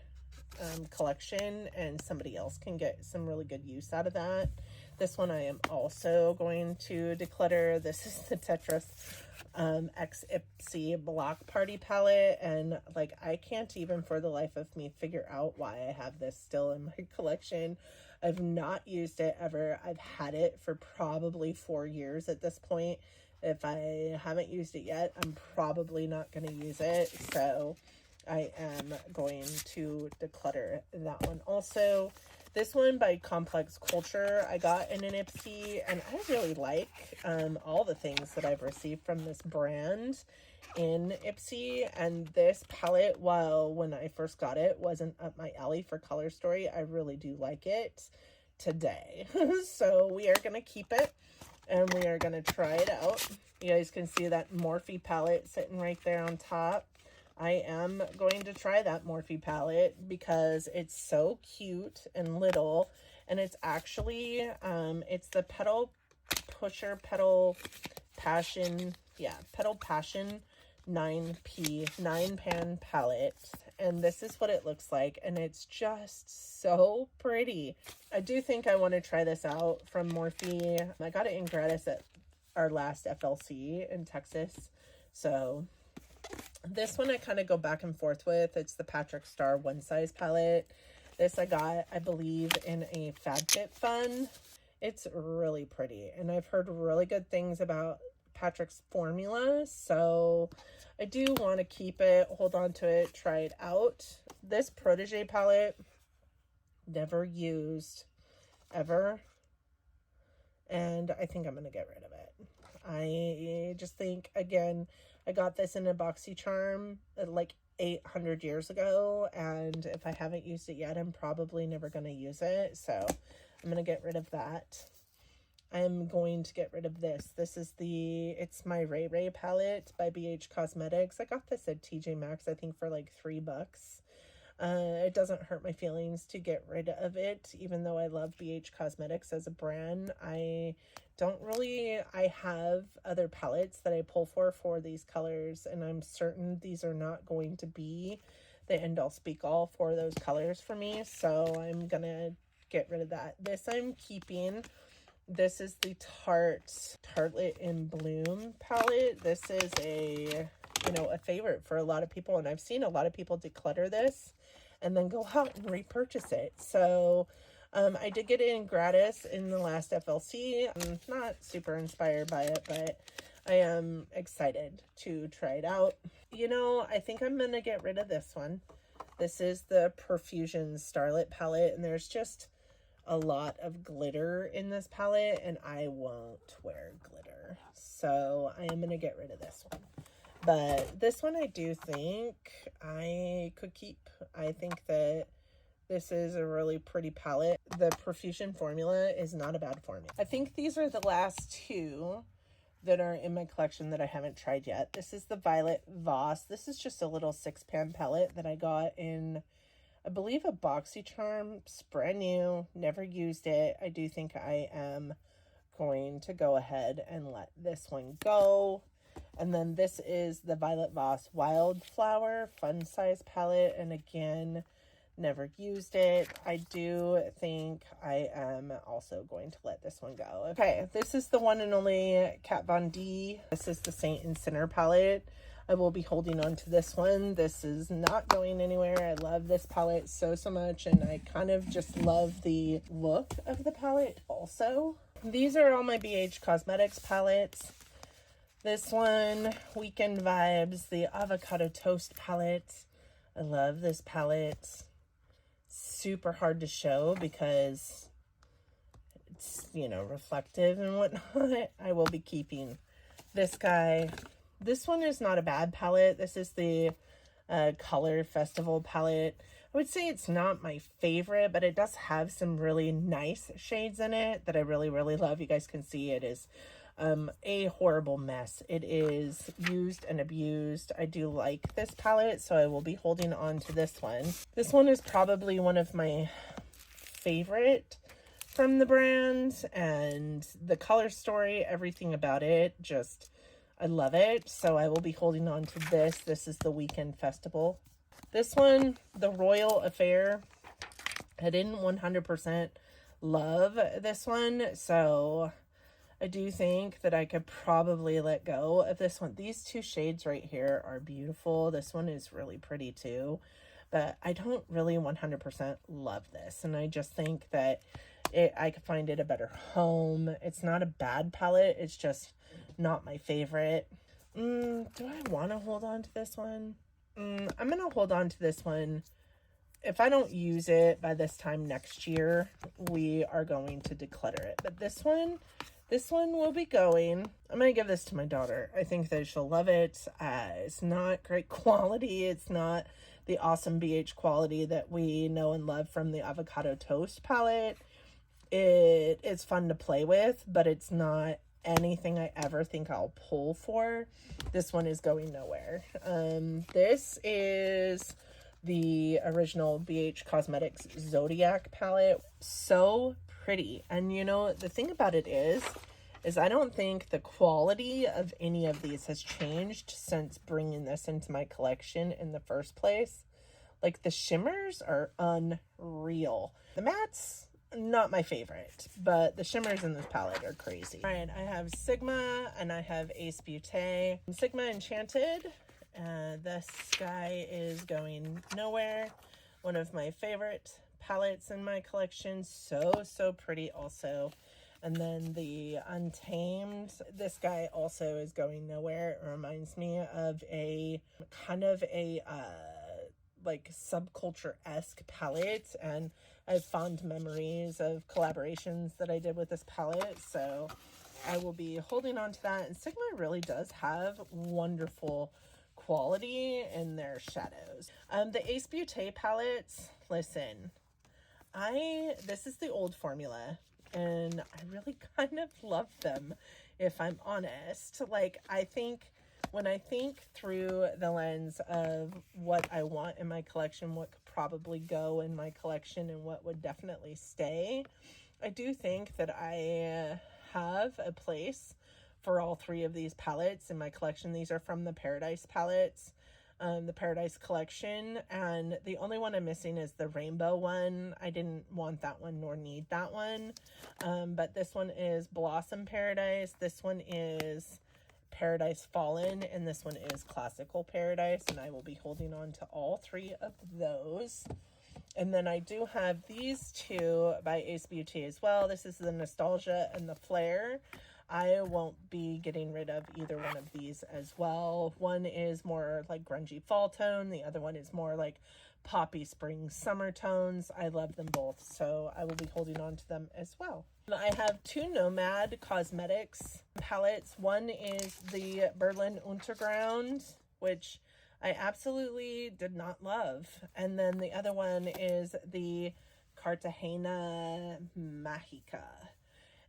collection, and somebody else can get some really good use out of that. This one I am also going to declutter. This is the Tetris X Ipsy Block Party palette, and like I can't even for the life of me figure out why I have this still in my collection. I've not used it ever. I've had it for probably 4 years at this point. If I haven't used it yet, I'm probably not going to use it, so I am going to declutter that one also. This one by Complex Culture I got in an Ipsy, and I really like all the things that I've received from this brand in Ipsy. And this palette, while when I first got it wasn't up my alley for color story, I really do like it today. So we are going to keep it, and we are going to try it out. You guys can see that Morphe palette sitting right there on top. I am going to try that Morphe palette because it's so cute and little, and it's actually, it's the Petal Pusher Petal Passion, Petal Passion 9pan palette, and this is what it looks like, and it's just so pretty. I do think I want to try this out from Morphe. I got it in gratis at our last FLC in Texas, so this one I kind of go back and forth with. It's the Patrick Star One Size palette. This I got, I believe, in a FabFitFun. It's really pretty, and I've heard really good things about Patrick's formula, so I do want to keep it, hold on to it, try it out. This Protege palette, never used ever, and I think I'm going to get rid of it. I just think, again, I got this in a BoxyCharm like 800 years ago, and if I haven't used it yet, I'm probably never going to use it, so I'm going to get rid of that. I'm going to get rid of this. This is it's my Ray Ray palette by BH Cosmetics. I got this at TJ Maxx, I think, for like $3. It doesn't hurt my feelings to get rid of it, even though I love BH Cosmetics as a brand. I have other palettes that I pull for these colors, and I'm certain these are not going to be the end-all speak-all for those colors for me, so I'm gonna get rid of that. This I'm keeping. This is the Tartelette in Bloom palette. This is a favorite for a lot of people, and I've seen a lot of people declutter this and then go out and repurchase it. So I did get it in gratis in the last FLC. I'm not super inspired by it, but I am excited to try it out. I think I'm going to get rid of this one. This is the Profusion Starlit palette, and there's just a lot of glitter in this palette, and I won't wear glitter. So I am going to get rid of this one. But this one I do think I could keep. I think that this is a really pretty palette. The Profusion formula is not a bad formula. I think these are the last two that are in my collection that I haven't tried yet. This is the Violet Voss. This is just a little 6-pan palette that I got in, I believe, a BoxyCharm. It's brand new, never used it. I do think I am going to go ahead and let this one go. And then this is the Violet Voss Wildflower Fun Size palette, and again, never used it. I do think I am also going to let this one go. Okay, this is the one and only Kat Von D. This is the Saint and Sinner palette. I will be holding on to this one. This is not going anywhere. I love this palette so much, and I kind of just love the look of the palette also. These are all my BH Cosmetics palettes. This one, Weekend Vibes, the Avocado Toast palette. I love this palette. Super hard to show because it's, reflective and whatnot. I will be keeping this guy. This one is not a bad palette. This is the Color Festival palette. I would say it's not my favorite, but it does have some really nice shades in it that I really love. You guys can see it is a horrible mess. It is used and abused. I do like this palette, so I will be holding on to this one. This one is probably one of my favorite from the brand, and the color story, everything about it, just, I love it. So I will be holding on to this. This is the Weekend Festival. This one, the Royal Affair. I didn't 100% love this one, so I do think that I could probably let go of this one. These two shades right here are beautiful. This one is really pretty too, but I don't really 100% love this. And I just think that I could find it a better home. It's not a bad palette. It's just not my favorite. Do I want to hold on to this one? I'm going to hold on to this one. If I don't use it by this time next year, we are going to declutter it. But this one will be going. I'm going to give this to my daughter. I think that she'll love it. It's not great quality. It's not the awesome BH quality that we know and love from the Avocado Toast palette. It is fun to play with, but it's not anything I ever think I'll pull for. This one is going nowhere. This is the original BH Cosmetics Zodiac palette. So pretty. And the thing about it is I don't think the quality of any of these has changed since bringing this into my collection in the first place. Like, the shimmers are unreal. The mattes, not my favorite, but the shimmers in this palette are crazy. All right, I have Sigma and I have Ace Beauté. Sigma Enchanted. This guy is going nowhere. One of my favorite palettes in my collection. So pretty also. And then the Untamed, this guy also is going nowhere. It reminds me of a kind of a like subculture-esque palette, and I have fond memories of collaborations that I did with this palette, so I will be holding on to that. And Sigma really does have wonderful quality in their shadows. The Ace Beauté palettes, listen, this is the old formula, and I really kind of love them, if I'm honest. Like, I think when I think through the lens of what I want in my collection, what could probably go in my collection, and what would definitely stay, I do think that I have a place for all three of these palettes in my collection. These are from the Paradise palettes, the Paradise collection, and the only one I'm missing is the rainbow one. I didn't want that one nor need that one, but this one is Blossom Paradise, this one is Paradise Fallen, and this one is Classical Paradise, and I will be holding on to all three of those. And then I do have these two by Ace Beauté as well. This is the Nostalgia and the Flare. I won't be getting rid of either one of these as well. One is more like grungy fall tone. The other one is more like poppy spring summer tones. I love them both, so I will be holding on to them as well. I have two Nomad Cosmetics palettes. One is the Berlin Untergrund, which I absolutely did not love. And then the other one is the Cartagena Mágica.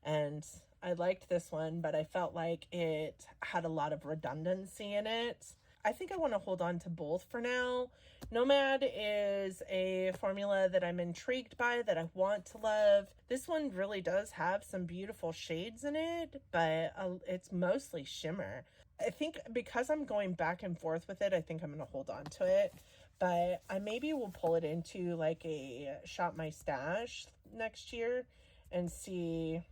And I liked this one, but I felt like it had a lot of redundancy in it. I think I want to hold on to both for now. Nomad is a formula that I'm intrigued by, that I want to love. This one really does have some beautiful shades in it, but it's mostly shimmer. I think because I'm going back and forth with it, I think I'm going to hold on to it. But I maybe will pull it into like a Shop My Stash next year and see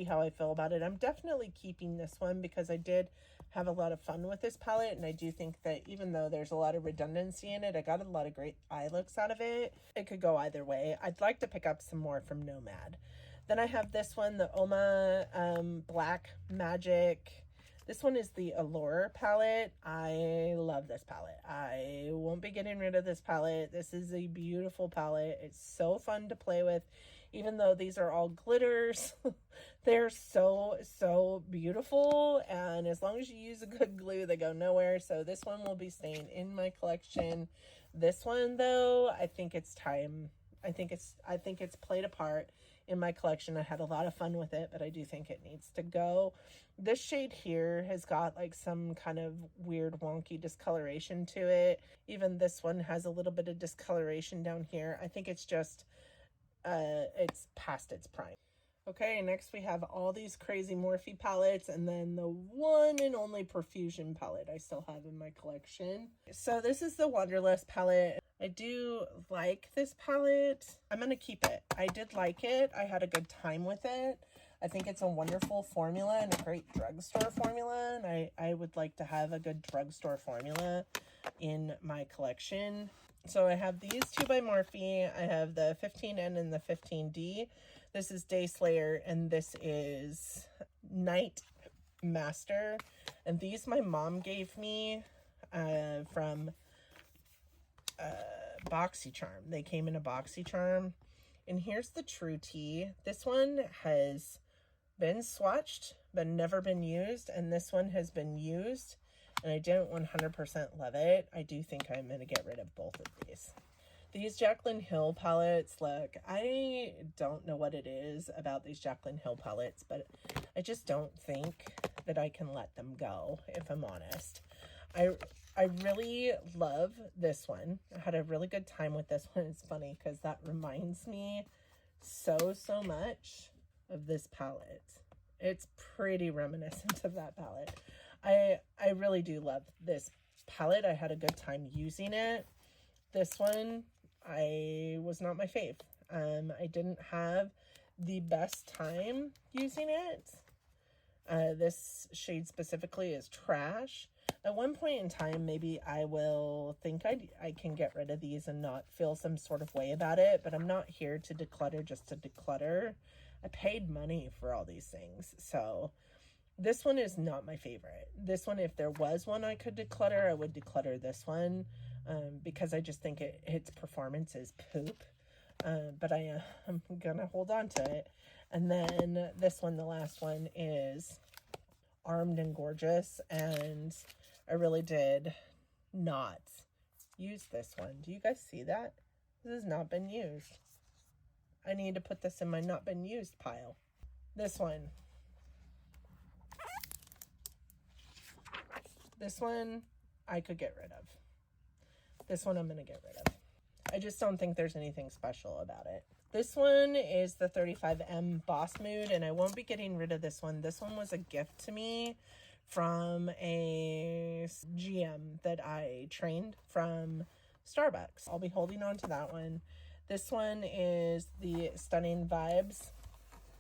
how I feel about it. I'm definitely keeping this one because I did have a lot of fun with this palette, and I do think that even though there's a lot of redundancy in it, I got a lot of great eye looks out of it. It could go either way. I'd like to pick up some more from Nomad. Then I have this one, the Oma Black Magic. This one is the Allure palette. I love this palette. I won't be getting rid of this palette. This is a beautiful palette. It's so fun to play with. Even though these are all glitters, they're so beautiful. And as long as you use a good glue, they go nowhere. So this one will be staying in my collection. This one, though, I think it's time. I think it's played a part in my collection. I had a lot of fun with it, but I do think it needs to go. This shade here has got like some kind of weird wonky discoloration to it. Even this one has a little bit of discoloration down here. I think it's just it's past its prime. Okay, next we have all these crazy Morphe palettes, and then the one and only Perfusion palette I still have in my collection. So this is the Wanderlust palette. I do like this palette. I'm gonna keep it. I did like it. I had a good time with it. I think it's a wonderful formula and a great drugstore formula, and I would like to have a good drugstore formula in my collection. So I have these two by Morphe. I have the 15N and the 15D. This is Day Slayer, and this is Night Master. And these my mom gave me from BoxyCharm. They came in a BoxyCharm. And here's the True Tea. This one has been swatched, but never been used. And this one has been used, and I didn't 100% love it. I do think I'm going to get rid of both of these. These Jaclyn Hill palettes, look, I don't know what it is about these Jaclyn Hill palettes, but I just don't think that I can let them go, if I'm honest. I really love this one. I had a really good time with this one. It's funny because that reminds me so much of this palette. It's pretty reminiscent of that palette. I really do love this palette. I had a good time using it. This one, I was not my fave. I didn't have the best time using it. This shade specifically is Trash. At one point in time, maybe I will think I can get rid of these and not feel some sort of way about it, but I'm not here to declutter just to declutter. I paid money for all these things, so this one is not my favorite. This one, if there was one I could declutter, I would declutter this one because I just think its performance is poop. But I'm gonna hold on to it. And then this one, the last one, is Armed and Gorgeous, and I really did not use this one. Do you guys see that? This has not been used. I need to put this in my not been used pile. This one. This one I could get rid of. This one I'm going to get rid of. I just don't think there's anything special about it. This one is the 35M Boss Mood, and I won't be getting rid of this one. This one was a gift to me from a GM that I trained from Starbucks. I'll be holding on to that one. This one is the Stunning Vibes,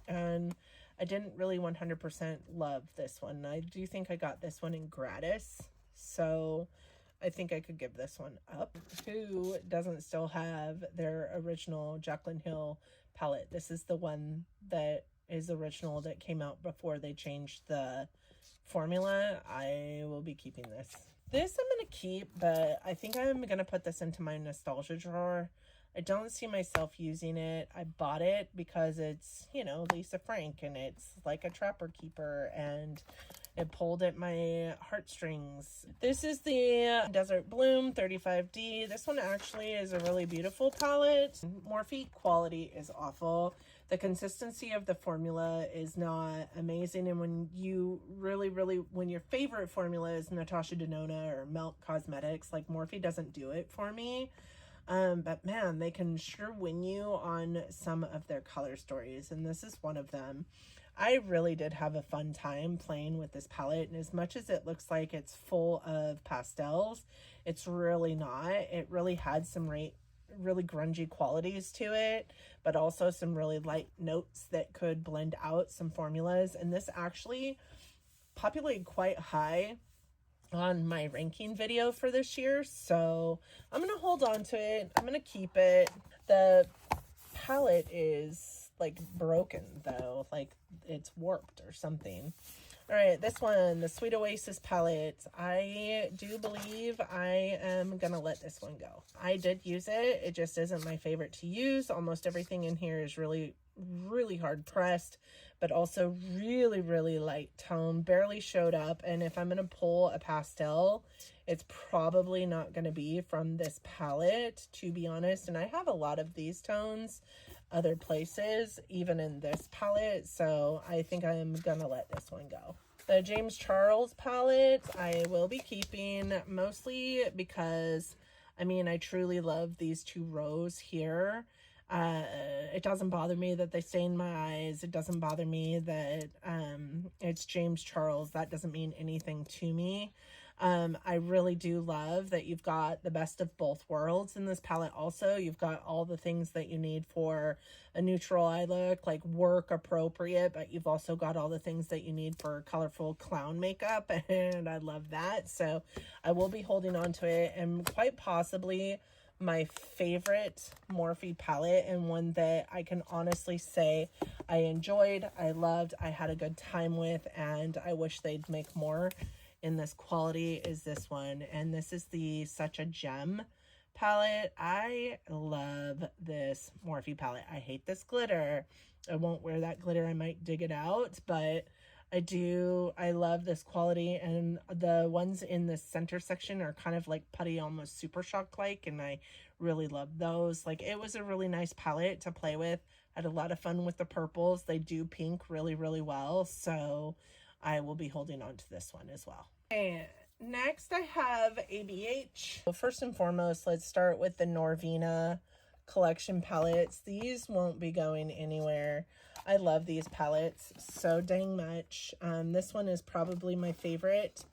and I didn't really 100% love this one. I do think I got this one in gratis, so I think I could give this one up. Who doesn't still have their original Jaclyn Hill palette? This is the one that is original that came out before they changed the formula. I will be keeping this. This I'm going to keep, but I think I'm going to put this into my nostalgia drawer. I don't see myself using it. I bought it because it's, you know, Lisa Frank, and it's like a Trapper Keeper, and it pulled at my heartstrings. This is the Desert Bloom 35D. This one actually is a really beautiful palette. Morphe quality is awful. The consistency of the formula is not amazing, and when you when your favorite formula is Natasha Denona or Milk Cosmetics, like Morphe doesn't do it for me. But man, they can sure win you on some of their color stories, and this is one of them. I really did have a fun time playing with this palette, and as much as it looks like it's full of pastels, it's really not. It really had some really grungy qualities to it, but also some really light notes that could blend out some formulas, and this actually populated quite high on my ranking video for this year, so I'm gonna hold on to it. I'm gonna keep it. The palette is like broken though, like it's warped or something. All right, this one, the Sweet Oasis palette. I do believe I am gonna let this one go. I did use it. It just isn't my favorite to use. Almost everything in here is really hard pressed, but also really light tone, barely showed up. And if I'm gonna pull a pastel, it's probably not gonna be from this palette, to be honest. And I have a lot of these tones other places, even in this palette, so I think I'm gonna let this one go. The James Charles palette I will be keeping, mostly because I mean I truly love these two rows here. It doesn't bother me that they stain my eyes. It doesn't bother me that it's James Charles. That doesn't mean anything to me. I really do love that you've got the best of both worlds in this palette. Also, you've got all the things that you need for a neutral eye look, like work appropriate, but you've also got all the things that you need for colorful clown makeup, and I love that. So I will be holding on to it, and quite possibly my favorite Morphe palette, and one that I can honestly say I enjoyed, I loved, I had a good time with, and I wish they'd make more in this quality, is this one. And this is the Such a Gem palette. I love this Morphe palette. I hate this glitter. I won't wear that glitter. I might dig it out, but I love this quality, and the ones in the center section are kind of like putty, almost Super Shock like, and I really love those. Like, it was a really nice palette to play with. I had a lot of fun with the purples. They do pink really well, so I will be holding on to this one as well. And next I have ABH. Well, first and foremost, let's start with the Norvina collection palettes. These won't be going anywhere. I love these palettes so dang much. This one is probably my favorite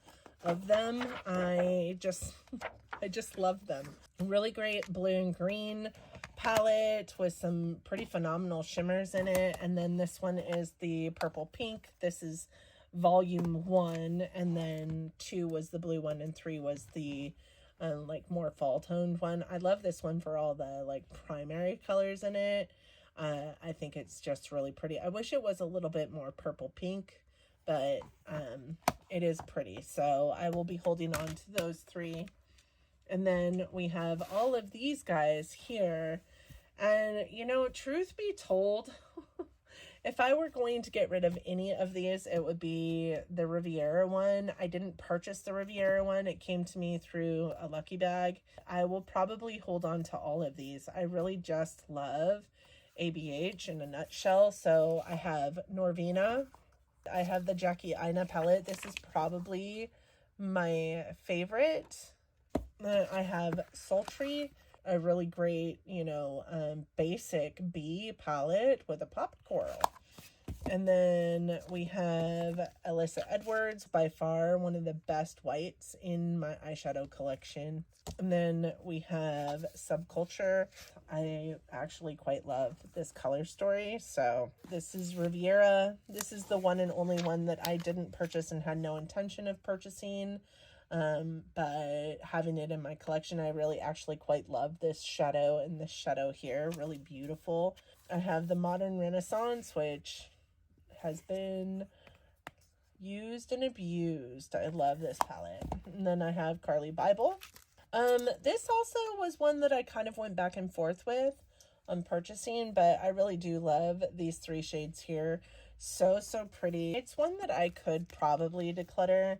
of them. I just love them. Really great blue and green palette with some pretty phenomenal shimmers in it. And then this one is the purple pink. This is volume 1, and then 2 was the blue one, and 3 was the like more fall toned one. I love this one for all the like primary colors in it. I think it's just really pretty. I wish it was a little bit more purple pink, but it is pretty. So I will be holding on to those 3. And then we have all of these guys here. And, you know, truth be told, If I were going to get rid of any of these, it would be the Riviera one. I didn't purchase the Riviera one. It came to me through a lucky bag. I will probably hold on to all of these. I really just love ABH in a nutshell. So I have Norvina. I have the Jackie Aina palette. This is probably my favorite. I have Sultry, a really great, basic B palette with a pop coral. And then we have Alyssa Edwards, by far one of the best whites in my eyeshadow collection. And then we have Subculture. I actually quite love this color story. So this is Riviera. This is the one and only one that I didn't purchase and had no intention of purchasing. But having it in my collection, I really actually quite love this shadow and this shadow here. Really beautiful. I have the Modern Renaissance, which has been used and abused. I love this palette. And then I have Carly Bible. This also was one that I kind of went back and forth with on purchasing, but I really do love these three shades here. So pretty. It's one that I could probably declutter.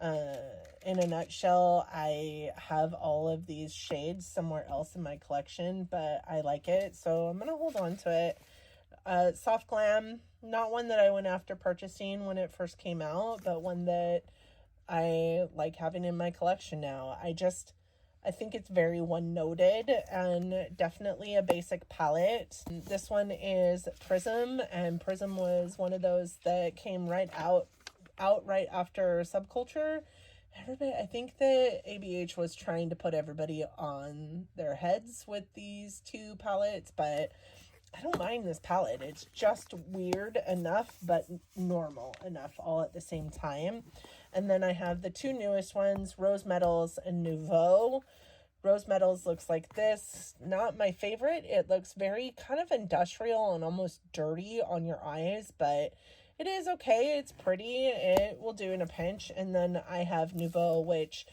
In a nutshell, I have all of these shades somewhere else in my collection, but I like it, so I'm gonna hold on to it. Soft Glam, not one that I went after purchasing when it first came out, but one that I like having in my collection now. I think it's very one-noted and definitely a basic palette. This one is Prism, and Prism was one of those that came right out right after Subculture. I think that ABH was trying to put everybody on their heads with these two palettes, but I don't mind this palette. It's just weird enough, but normal enough all at the same time. And then I have the two newest ones, Rose Metals and Nouveau. Rose Metals looks like this. Not my favorite. It looks very kind of industrial and almost dirty on your eyes, but it is okay. It's pretty. It will do in a pinch. And then I have Nouveau, which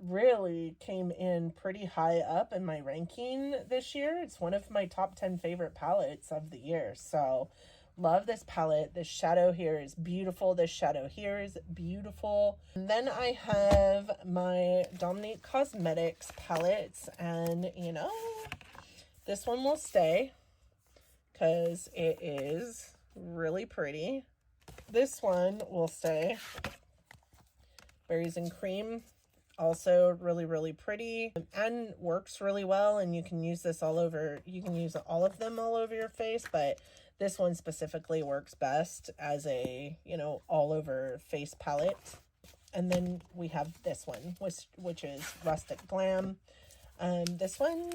really came in pretty high up in my ranking this year. It's one of my top 10 favorite palettes of the year. So love this palette. This shadow here is beautiful. This shadow here is beautiful. And then I have my Dominique Cosmetics palettes. And, this one will stay, because it is really pretty. This one will stay. Berries and Cream, also really pretty and works really well, and you can use this all over. You can use all of them all over your face, but this one specifically works best as a, all over face palette. And then we have this one, which is Rustic Glam. This one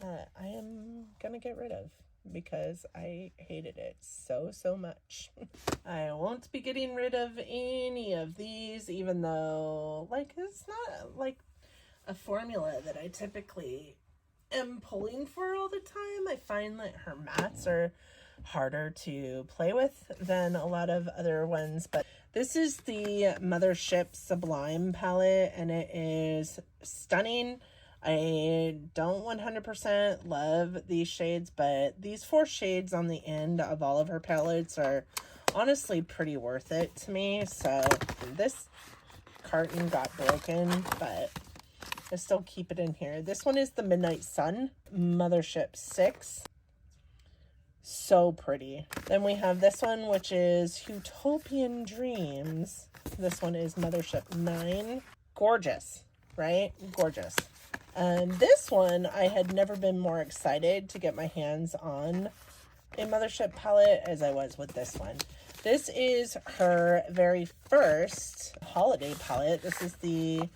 I am gonna get rid of because I hated it so much. I won't be getting rid of any of these, even though it's not like a formula that I typically am pulling for all the time. I find that her mattes are harder to play with than a lot of other ones, but this is the Mothership Sublime palette, and it is stunning. I don't 100% love these shades, but these 4 shades on the end of all of her palettes are honestly pretty worth it to me. So this carton got broken, but I still keep it in here. This one is the Midnight Sun Mothership 6. So pretty. Then we have this one, which is Utopian Dreams. This one is Mothership 9. Gorgeous, right? Gorgeous. This one, I had never been more excited to get my hands on a Mothership palette as I was with this one. This is her very first holiday palette. This is the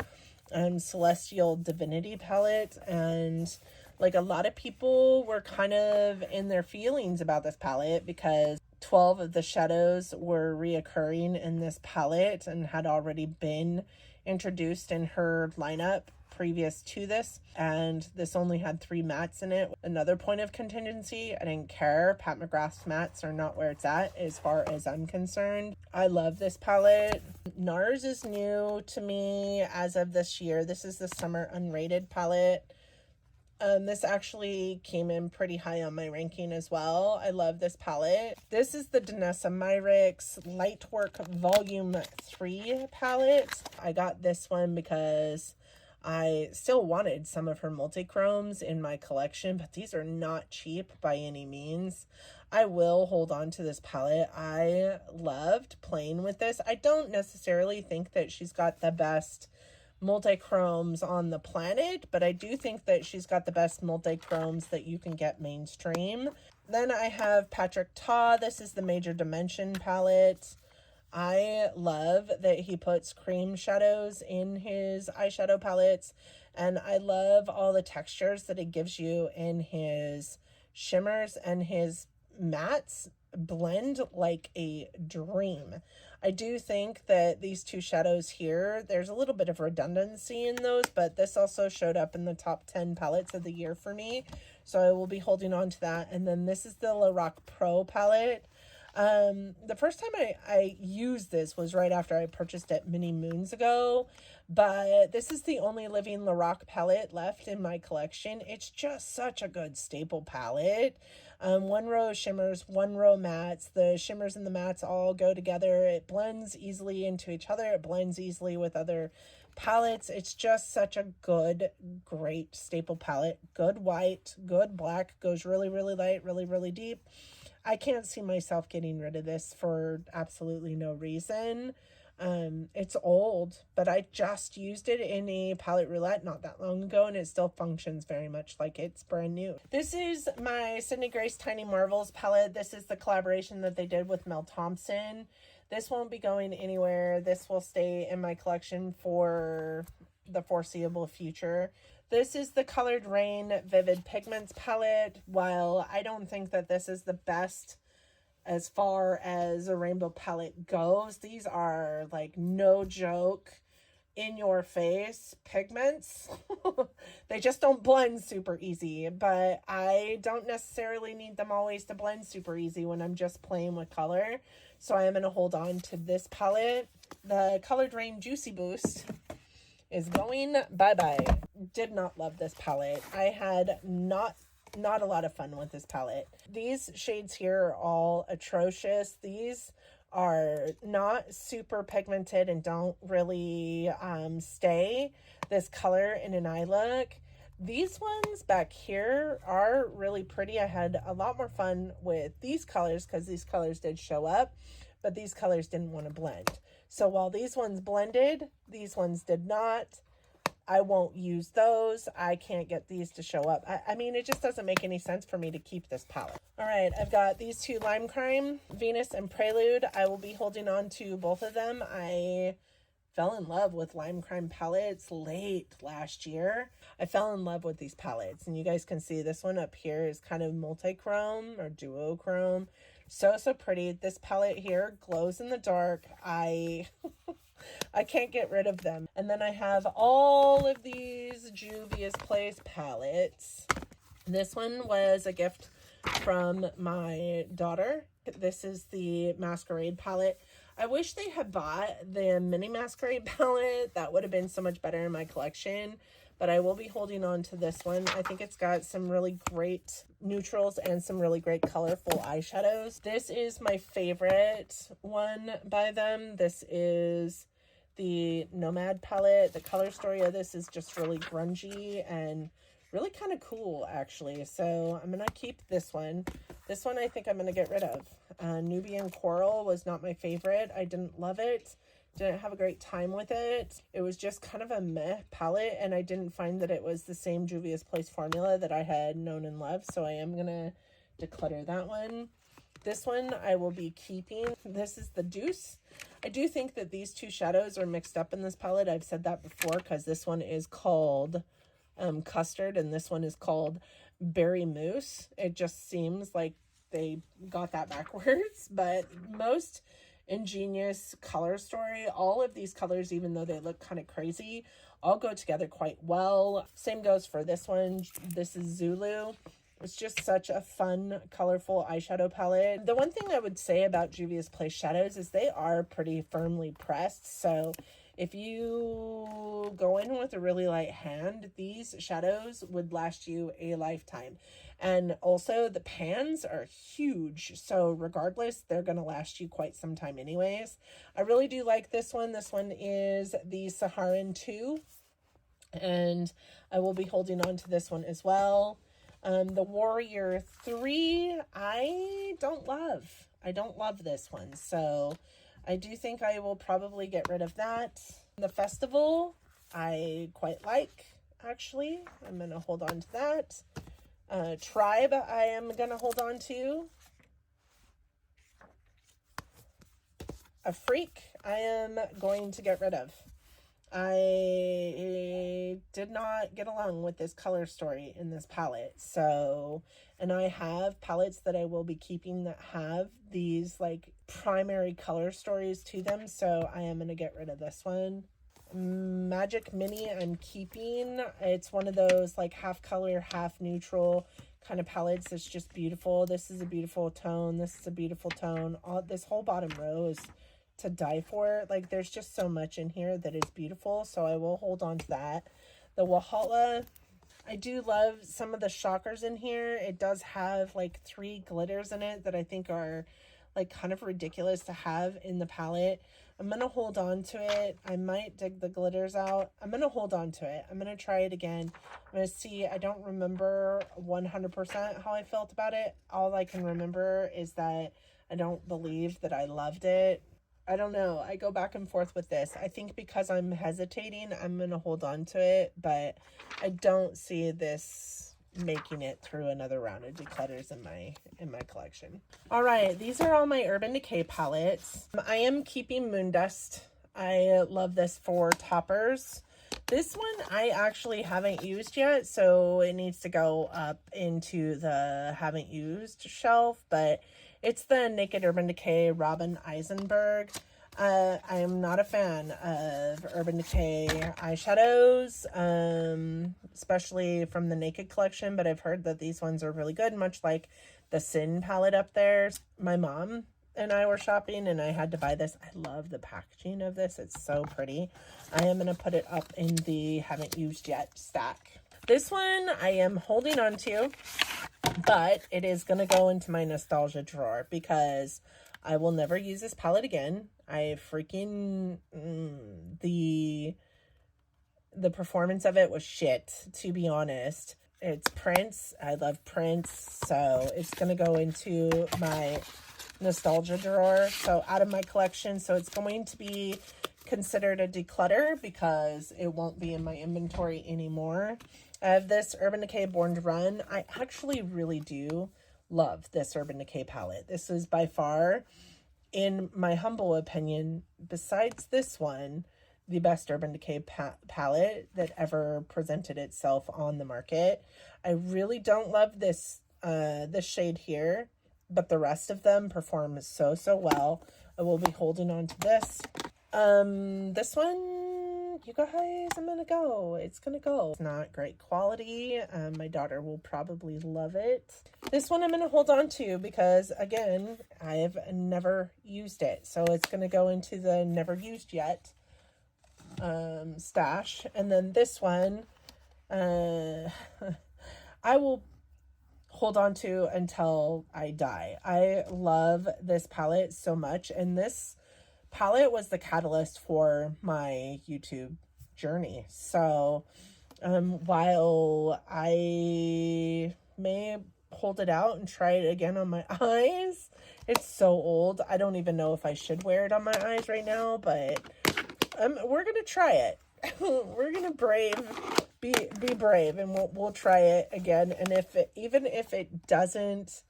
Celestial Divinity palette, and a lot of people were kind of in their feelings about this palette because 12 of the shadows were reoccurring in this palette and had already been introduced in her lineup previous to this, and this only had 3 mattes in it. Another point of contingency, I didn't care. Pat McGrath's mattes are not where it's at as far as I'm concerned. I love this palette. NARS is new to me as of this year. This is the Summer Unrated palette. This actually came in pretty high on my ranking as well. I love this palette. This is the Danessa Myricks Lightwork Volume 3 palette. I got this one because I still wanted some of her multi-chromes in my collection, but these are not cheap by any means. I will hold on to this palette. I loved playing with this. I don't necessarily think that she's got the best multi-chromes on the planet, but I do think that she's got the best multi-chromes that you can get mainstream. Then I have Patrick Ta. This is the Major Dimension palette. I love that he puts cream shadows in his eyeshadow palettes, and I love all the textures that it gives you in his shimmers, and his mattes blend like a dream. I do think that these two shadows here, there's a little bit of redundancy in those, but this also showed up in the top 10 palettes of the year for me, so I will be holding on to that. And then this is the Lorac Pro palette. The first time I used this was right after I purchased it many moons ago, but this is the only living Lorac palette left in my collection. It's just such a good staple palette. One row of shimmers, one row mattes. The shimmers and the mattes all go together. It blends easily into each other. It blends easily with other palettes. It's just such a good, great staple palette. Good white, good black, goes really, really light, really, really deep. I can't see myself getting rid of this for absolutely no reason. It's old, but I just used it in a palette roulette not that long ago, and it still functions very much like it's brand new. This is my Sydney Grace Tiny Marvels palette. This is the collaboration that they did with Mel Thompson. This won't be going anywhere. This will stay in my collection for the foreseeable future. This is the Colored Rain Vivid Pigments palette. While I don't think that this is the best as far as a rainbow palette goes, these are like no joke, in your face pigments. They just don't blend super easy, but I don't necessarily need them always to blend super easy when I'm just playing with color. So I am going to hold on to this palette. The Colored Rain Juicy Boost is going bye-bye. Did not love this palette. I had not a lot of fun with this palette. These shades here are all atrocious. These are not super pigmented and don't really stay this color in an eye look. These ones back here are really pretty. I had a lot more fun with these colors because these colors did show up, but these colors didn't want to blend. So while these ones blended, these ones did not. I won't use those. I can't get these to show up. I mean, it just doesn't make any sense for me to keep this palette. All right, I've got these two Lime Crime, Venus and Prelude. I will be holding on to both of them. I fell in love with Lime Crime palettes late last year. I fell in love with these palettes, and you guys can see this one up here is kind of multi-chrome or duochrome. So pretty. This palette here glows in the dark. I can't get rid of them. And then I have all of these Juvia's Place palettes. This one was a gift from my daughter. This is the Masquerade palette. I wish they had bought the mini Masquerade palette. That would have been so much better in my collection. But I will be holding on to this one. I think it's got some really great neutrals and some really great colorful eyeshadows. This is my favorite one by them. This is the Nomad palette. The color story of this is just really grungy and really kind of cool, actually. So I'm going to keep this one. This one I think I'm going to get rid of. Nubian Coral was not my favorite. I didn't love it. Didn't have a great time with it. It was just kind of a meh palette, and I didn't find that it was the same Juvia's Place formula that I had known and loved, so I am going to declutter that one. This one I will be keeping. This is the Deuce. I do think that these two shadows are mixed up in this palette. I've said that before because this one is called Custard and this one is called Berry Mousse. It just seems like they got that backwards, but most ingenious color story, all of these colors, even though they look kind of crazy, all go together quite well. Same goes for this one. This is Zulu. It's just such a fun, colorful eyeshadow palette. The one thing I would say about Juvia's Place shadows is they are pretty firmly pressed. So if you go in with a really light hand, these shadows would last you a lifetime. And also the pans are huge. So regardless, they're going to last you quite some time anyways. I really do like this one. This one is the Saharan 2. And I will be holding on to this one as well. The Warrior 3, I don't love. I don't love this one. So I do think I will probably get rid of that. The Festival, I quite like, actually. I'm going to hold on to that. Tribe, I am going to hold on to. A Freak, I am going to get rid of. I did not get along with this color story in this palette. So, and I have palettes that I will be keeping that have these like primary color stories to them. So I am going to get rid of this one. Magic Mini I'm keeping. It's one of those like half color, half neutral kind of palettes. It's just beautiful. This is a beautiful tone. This is a beautiful tone. This whole bottom row is to die for. Like there's just so much in here that is beautiful, so I will hold on to that. The Walhalla, I do love some of the shockers in here. It does have like 3 glitters in it that I think are like kind of ridiculous to have in the palette. I'm gonna hold on to it. I might dig the glitters out. I'm gonna hold on to it. I'm gonna try it again. I'm gonna see. I don't remember 100% how I felt about it. All I can remember is that I don't believe that I loved it. I don't know. I go back and forth with this. I think because I'm hesitating, I'm going to hold on to it, but I don't see this making it through another round of declutters in my collection. All right, these are all my Urban Decay palettes. I am keeping Moondust. I love this for toppers. This one I actually haven't used yet, so it needs to go up into the haven't used shelf, but it's the Naked Urban Decay Robin Eisenberg. I am not a fan of Urban Decay eyeshadows, especially from the Naked collection, but I've heard that these ones are really good, much like the Sin palette up there. My mom and I were shopping and I had to buy this. I love the packaging of this. It's so pretty. I am going to put it up in the haven't used yet stack. This one I am holding on to, but it is going to go into my nostalgia drawer because I will never use this palette again. I freaking, the performance of it was shit, to be honest. It's Prince. I love Prince. So it's going to go into my nostalgia drawer. So out of my collection. So it's going to be considered a declutter because it won't be in my inventory anymore. I have this Urban Decay Born to Run. I actually really do love this Urban Decay palette. This is by far, in my humble opinion, besides this one, the best Urban Decay palette that ever presented itself on the market. I really don't love this shade here, but the rest of them perform so well. I will be holding on to this. This one, you guys, I'm gonna go. It's gonna go. It's not great quality. My daughter will probably love it. This one I'm gonna hold on to because, again, I've never used it. So it's gonna go into the never used yet stash. And then this one, I will hold on to until I die. I love this palette so much, and this palette was the catalyst for my YouTube journey. So while I may hold it out and try it again on my eyes, it's so old. I don't even know if I should wear it on my eyes right now, but we're gonna try it. We're gonna be brave, and we'll try it again. And even if it doesn't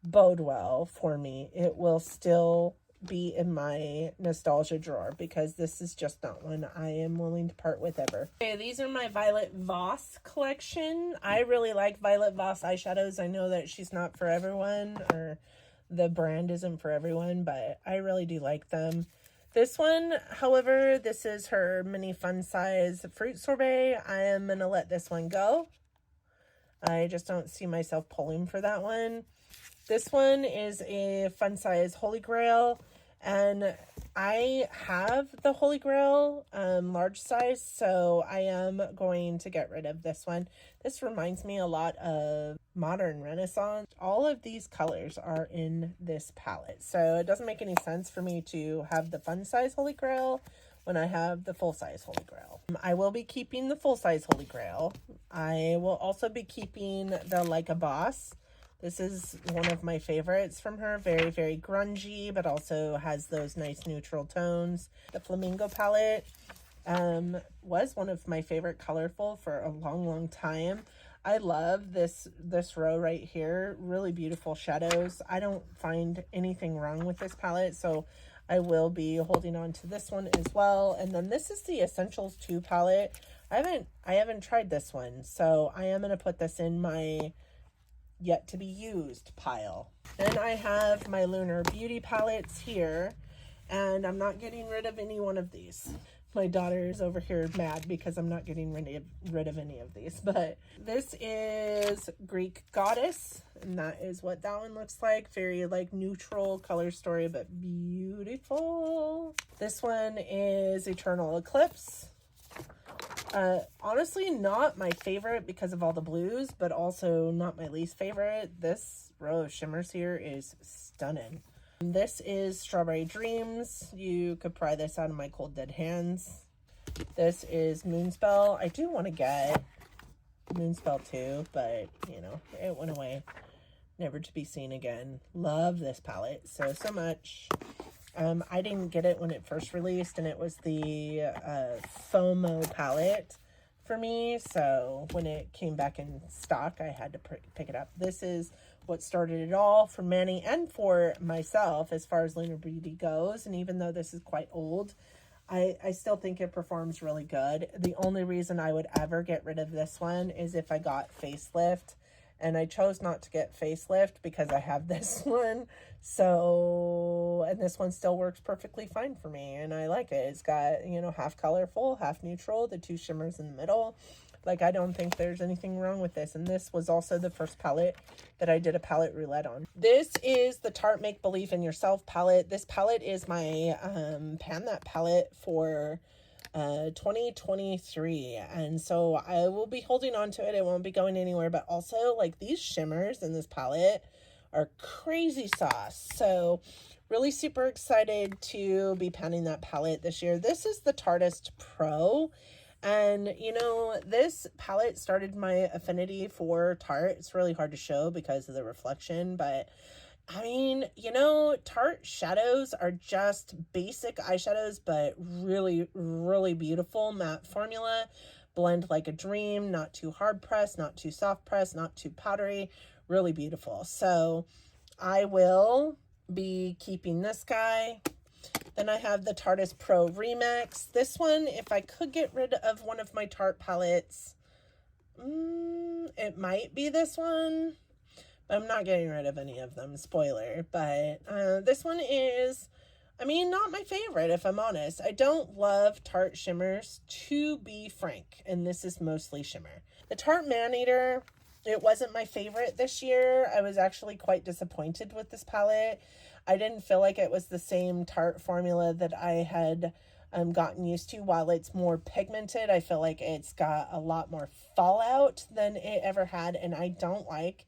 bode well for me, it will still be in my nostalgia drawer because this is just not one I am willing to part with ever. Okay, these are my Violet Voss collection. I really like Violet Voss eyeshadows. I know that she's not for everyone, or the brand isn't for everyone, but I really do like them. This one, however, this is her mini fun size fruit sorbet. I am gonna let this one go. I just don't see myself pulling for that one. This one is a fun size Holy Grail, and I have the Holy Grail large size, so I am going to get rid of this one. This reminds me a lot of Modern Renaissance. All of these colors are in this palette, so it doesn't make any sense for me to have the fun size Holy Grail when I have the full size Holy Grail. I will be keeping the full size Holy Grail. I will also be keeping the Like a Boss. This is one of my favorites from her. Very, very grungy, but also has those nice neutral tones. The Flamingo palette was one of my favorite colorful for a long, long time. I love this row right here. Really beautiful shadows. I don't find anything wrong with this palette, so I will be holding on to this one as well. And then this is the Essentials 2 palette. I haven't tried this one, so I am going to put this in my yet to be used pile. Then I have my Lunar Beauty palettes here, and I'm not getting rid of any one of these. My daughter is over here mad because I'm not getting rid of any of these, but this is Greek Goddess, and that is what that one looks like. Very like neutral color story, but beautiful. This one is Eternal Eclipse. Honestly, not my favorite because of all the blues, but also not my least favorite. This row of shimmers here is stunning. This is Strawberry Dreams. You could pry this out of my cold dead hands. This is Moonspell. I do want to get Moonspell too, but you know, it went away, never to be seen again. Love this palette so much. I didn't get it when it first released, and it was the FOMO palette for me. So when it came back in stock, I had to pick it up. This is what started it all for Manny and for myself as far as Lunar Beauty goes. And even though this is quite old, I still think it performs really good. The only reason I would ever get rid of this one is if I got Facelift. And I chose not to get Facelift because I have this one. So, and this one still works perfectly fine for me. And I like it. It's got, you know, half colorful, half neutral, the two shimmers in the middle. Like, I don't think there's anything wrong with this. And this was also the first palette that I did a palette roulette on. This is the Tarte Make Believe in Yourself palette. This palette is my Pan That palette for 2023, and so I will be holding on to it. It won't be going anywhere, but also like these shimmers in this palette are crazy sauce. So really super excited to be panning that palette this year. This is the Tartist Pro, and you know, this palette started my affinity for Tarte. It's really hard to show because of the reflection, but I mean, you know, Tarte shadows are just basic eyeshadows, but really, really beautiful. Matte formula, blend like a dream, not too hard pressed, not too soft pressed, not too powdery, really beautiful. So I will be keeping this guy. Then I have the Tartist Pro Remix. This one, if I could get rid of one of my Tarte palettes, it might be this one. I'm not getting rid of any of them, spoiler, but this one is, I mean, not my favorite, if I'm honest. I don't love Tarte shimmers, to be frank, and this is mostly shimmer. The Tarte Maneater, it wasn't my favorite this year. I was actually quite disappointed with this palette. I didn't feel like it was the same Tarte formula that I had gotten used to. While it's more pigmented, I feel like it's got a lot more fallout than it ever had, and I don't like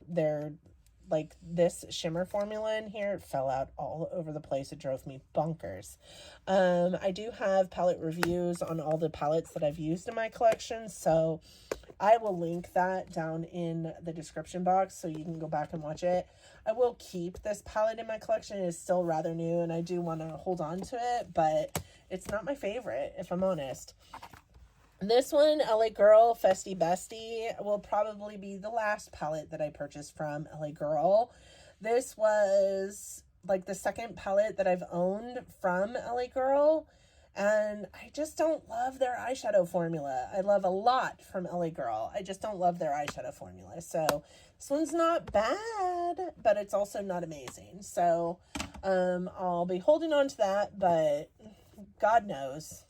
this shimmer formula in here. It fell out all over the place. It drove me bonkers. I do have palette reviews on all the palettes that I've used in my collection, so I will link that down in the description box so you can go back and watch it. I will keep this palette in my collection. It is still rather new, and I do want to hold on to it, but it's not my favorite, if I'm honest. This one, LA Girl Festy Bestie, will probably be the last palette that I purchased from LA Girl. This was like the second palette that I've owned from LA Girl, and I just don't love their eyeshadow formula. I love a lot from LA Girl. I just don't love their eyeshadow formula. So this one's not bad, but it's also not amazing. So I'll be holding on to that, but God knows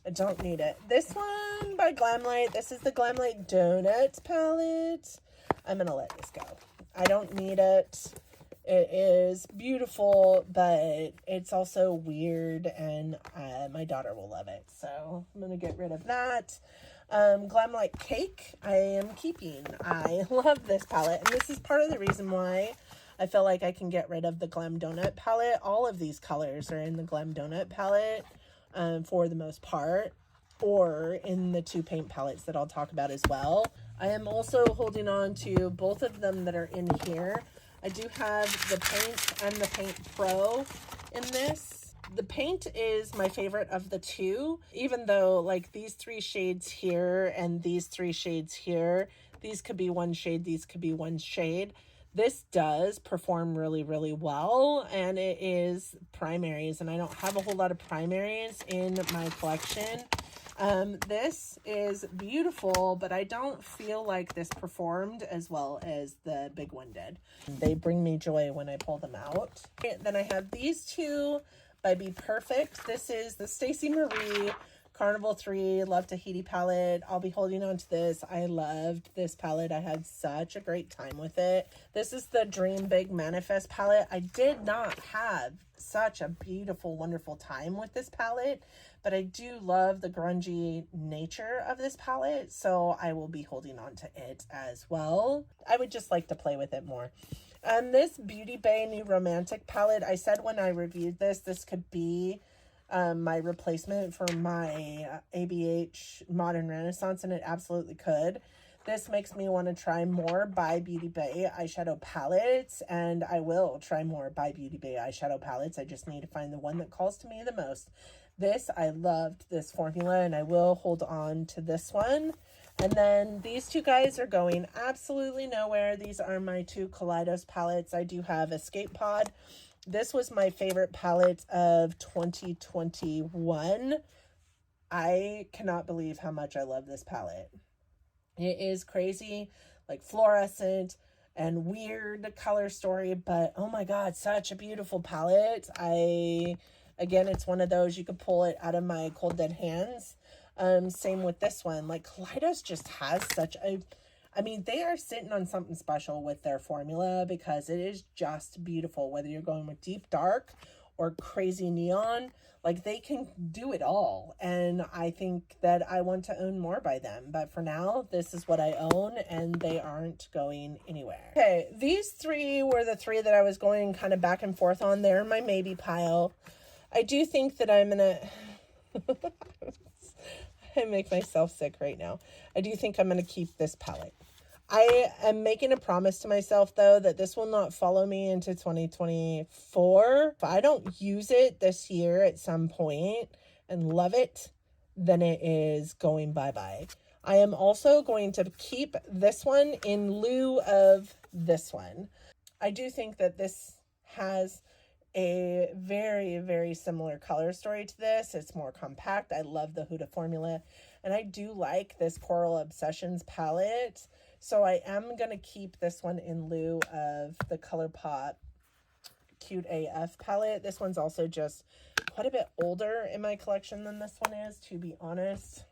I don't need it. This one by Glamlight. This is the Glamlight Donuts palette. I'm gonna let this go. I don't need it. It is beautiful, but it's also weird, and my daughter will love it. So I'm gonna get rid of that. Glam Like Cake, I am keeping. I love this palette, and this is part of the reason why I feel like I can get rid of the Glam Donut palette. All of these colors are in the Glam Donut palette for the most part, or in the 2 paint palettes that I'll talk about as well. I am also holding on to both of them that are in here. I do have the Paint and the Paint Pro in this. The Paint is my favorite of the 2, even though like these 3 shades here and these 3 shades here, these could be 1 shade, these could be 1 shade. This does perform really, really well, and it is primaries, and I don't have a whole lot of primaries in my collection. This is beautiful, but I don't feel like this performed as well as the big one did. They bring me joy when I pull them out. Then I have these 2 by Be Perfect. This is the Stacey Marie Carnival 3 Love Tahiti palette. I'll be holding on to this. I loved this palette. I had such a great time with it. This is the Dream Big Manifest palette. I did not have such a beautiful, wonderful time with this palette, but I do love the grungy nature of this palette, so I will be holding on to it as well. I would just like to play with it more. This Beauty Bay New Romantic palette, I said when I reviewed this, this could be my replacement for my ABH Modern Renaissance, and it absolutely could. This makes me want to try more by Beauty Bay eyeshadow palettes, and I will try more by Beauty Bay eyeshadow palettes. I just need to find the one that calls to me the most. This, I loved this formula, and I will hold on to this one. And then these 2 guys are going absolutely nowhere. These are my 2 Kaleidos palettes. I do have Escape Pod. This was my favorite palette of 2021. I cannot believe how much I love this palette. It is crazy, like fluorescent and weird color story, but oh my god, such a beautiful palette. Again, it's one of those you could pull it out of my cold dead hands. Same with this one. Like Kaleidos just has such a, I mean, they are sitting on something special with their formula, because it is just beautiful. Whether you're going with deep dark or crazy neon, like they can do it all. And I think that I want to own more by them. But for now, this is what I own, and they aren't going anywhere. Okay, these 3 were the 3 that I was going kind of back and forth on. They're in my maybe pile. I do think that I'm gonna I make myself sick right now. I do think I'm gonna keep this palette. I am making a promise to myself, though, that this will not follow me into 2024. If I don't use it this year at some point and love it, then it is going bye-bye. I am also going to keep this one in lieu of this one. I do think that this has a very, very similar color story to this. It's more compact. I love the Huda formula, and I do like this Coral Obsessions palette. So I am going to keep this one in lieu of the ColourPop Cute AF palette. This one's also just quite a bit older in my collection than this one is, to be honest.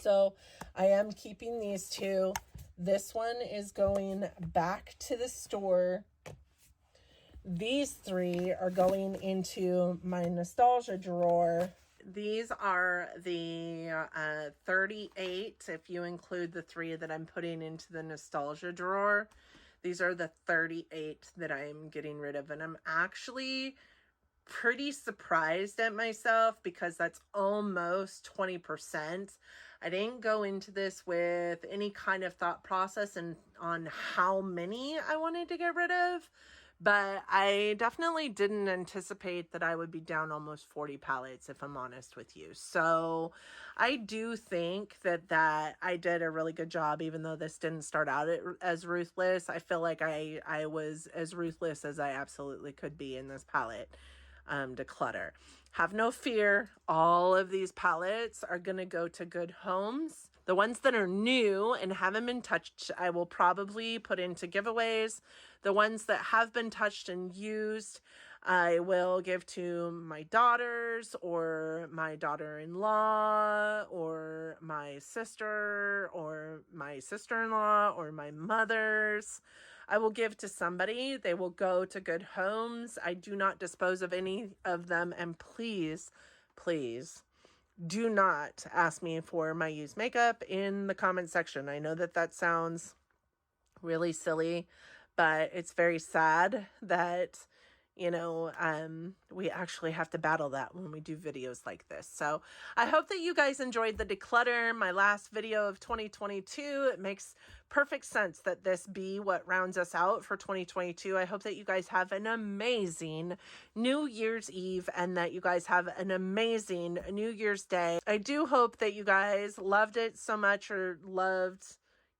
So I am keeping these 2. This one is going back to the store. These 3 are going into my nostalgia drawer. These are the 38, if you include the 3 that I'm putting into the nostalgia drawer. These are the 38 that I'm getting rid of, and I'm actually pretty surprised at myself, because that's almost 20%. I didn't go into this with any kind of thought process and on how many I wanted to get rid of. But I definitely didn't anticipate that I would be down almost 40 palettes, if I'm honest with you. So I do think that I did a really good job, even though this didn't start out as ruthless. I feel like I was as ruthless as I absolutely could be in this palette, Declutter. Have no fear. All of these palettes are going to go to good homes. The ones that are new and haven't been touched, I will probably put into giveaways. The ones that have been touched and used, I will give to my daughters or my daughter-in-law or my sister or my sister-in-law or my mother's. I will give to somebody. They will go to good homes. I do not dispose of any of them. And please, please do not ask me for my used makeup in the comment section. I know that that sounds really silly, but it's very sad that, you know, we actually have to battle that when we do videos like this. So I hope that you guys enjoyed the declutter, my last video of 2022. It makes perfect sense that this be what rounds us out for 2022. I hope that you guys have an amazing New Year's Eve and that you guys have an amazing New Year's Day. I do hope that you guys loved it so much, or loved,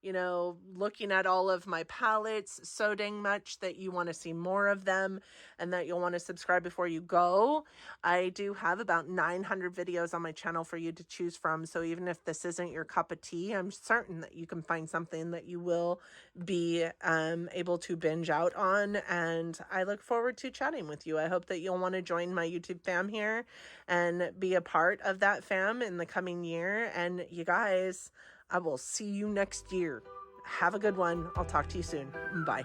you know, looking at all of my palettes so dang much that you want to see more of them and that you'll want to subscribe before you go. I do have about 900 videos on my channel for you to choose from. So even if this isn't your cup of tea, I'm certain that you can find something that you will be able to binge out on. And I look forward to chatting with you. I hope that you'll want to join my YouTube fam here and be a part of that fam in the coming year. And you guys, I will see you next year. Have a good one. I'll talk to you soon. Bye.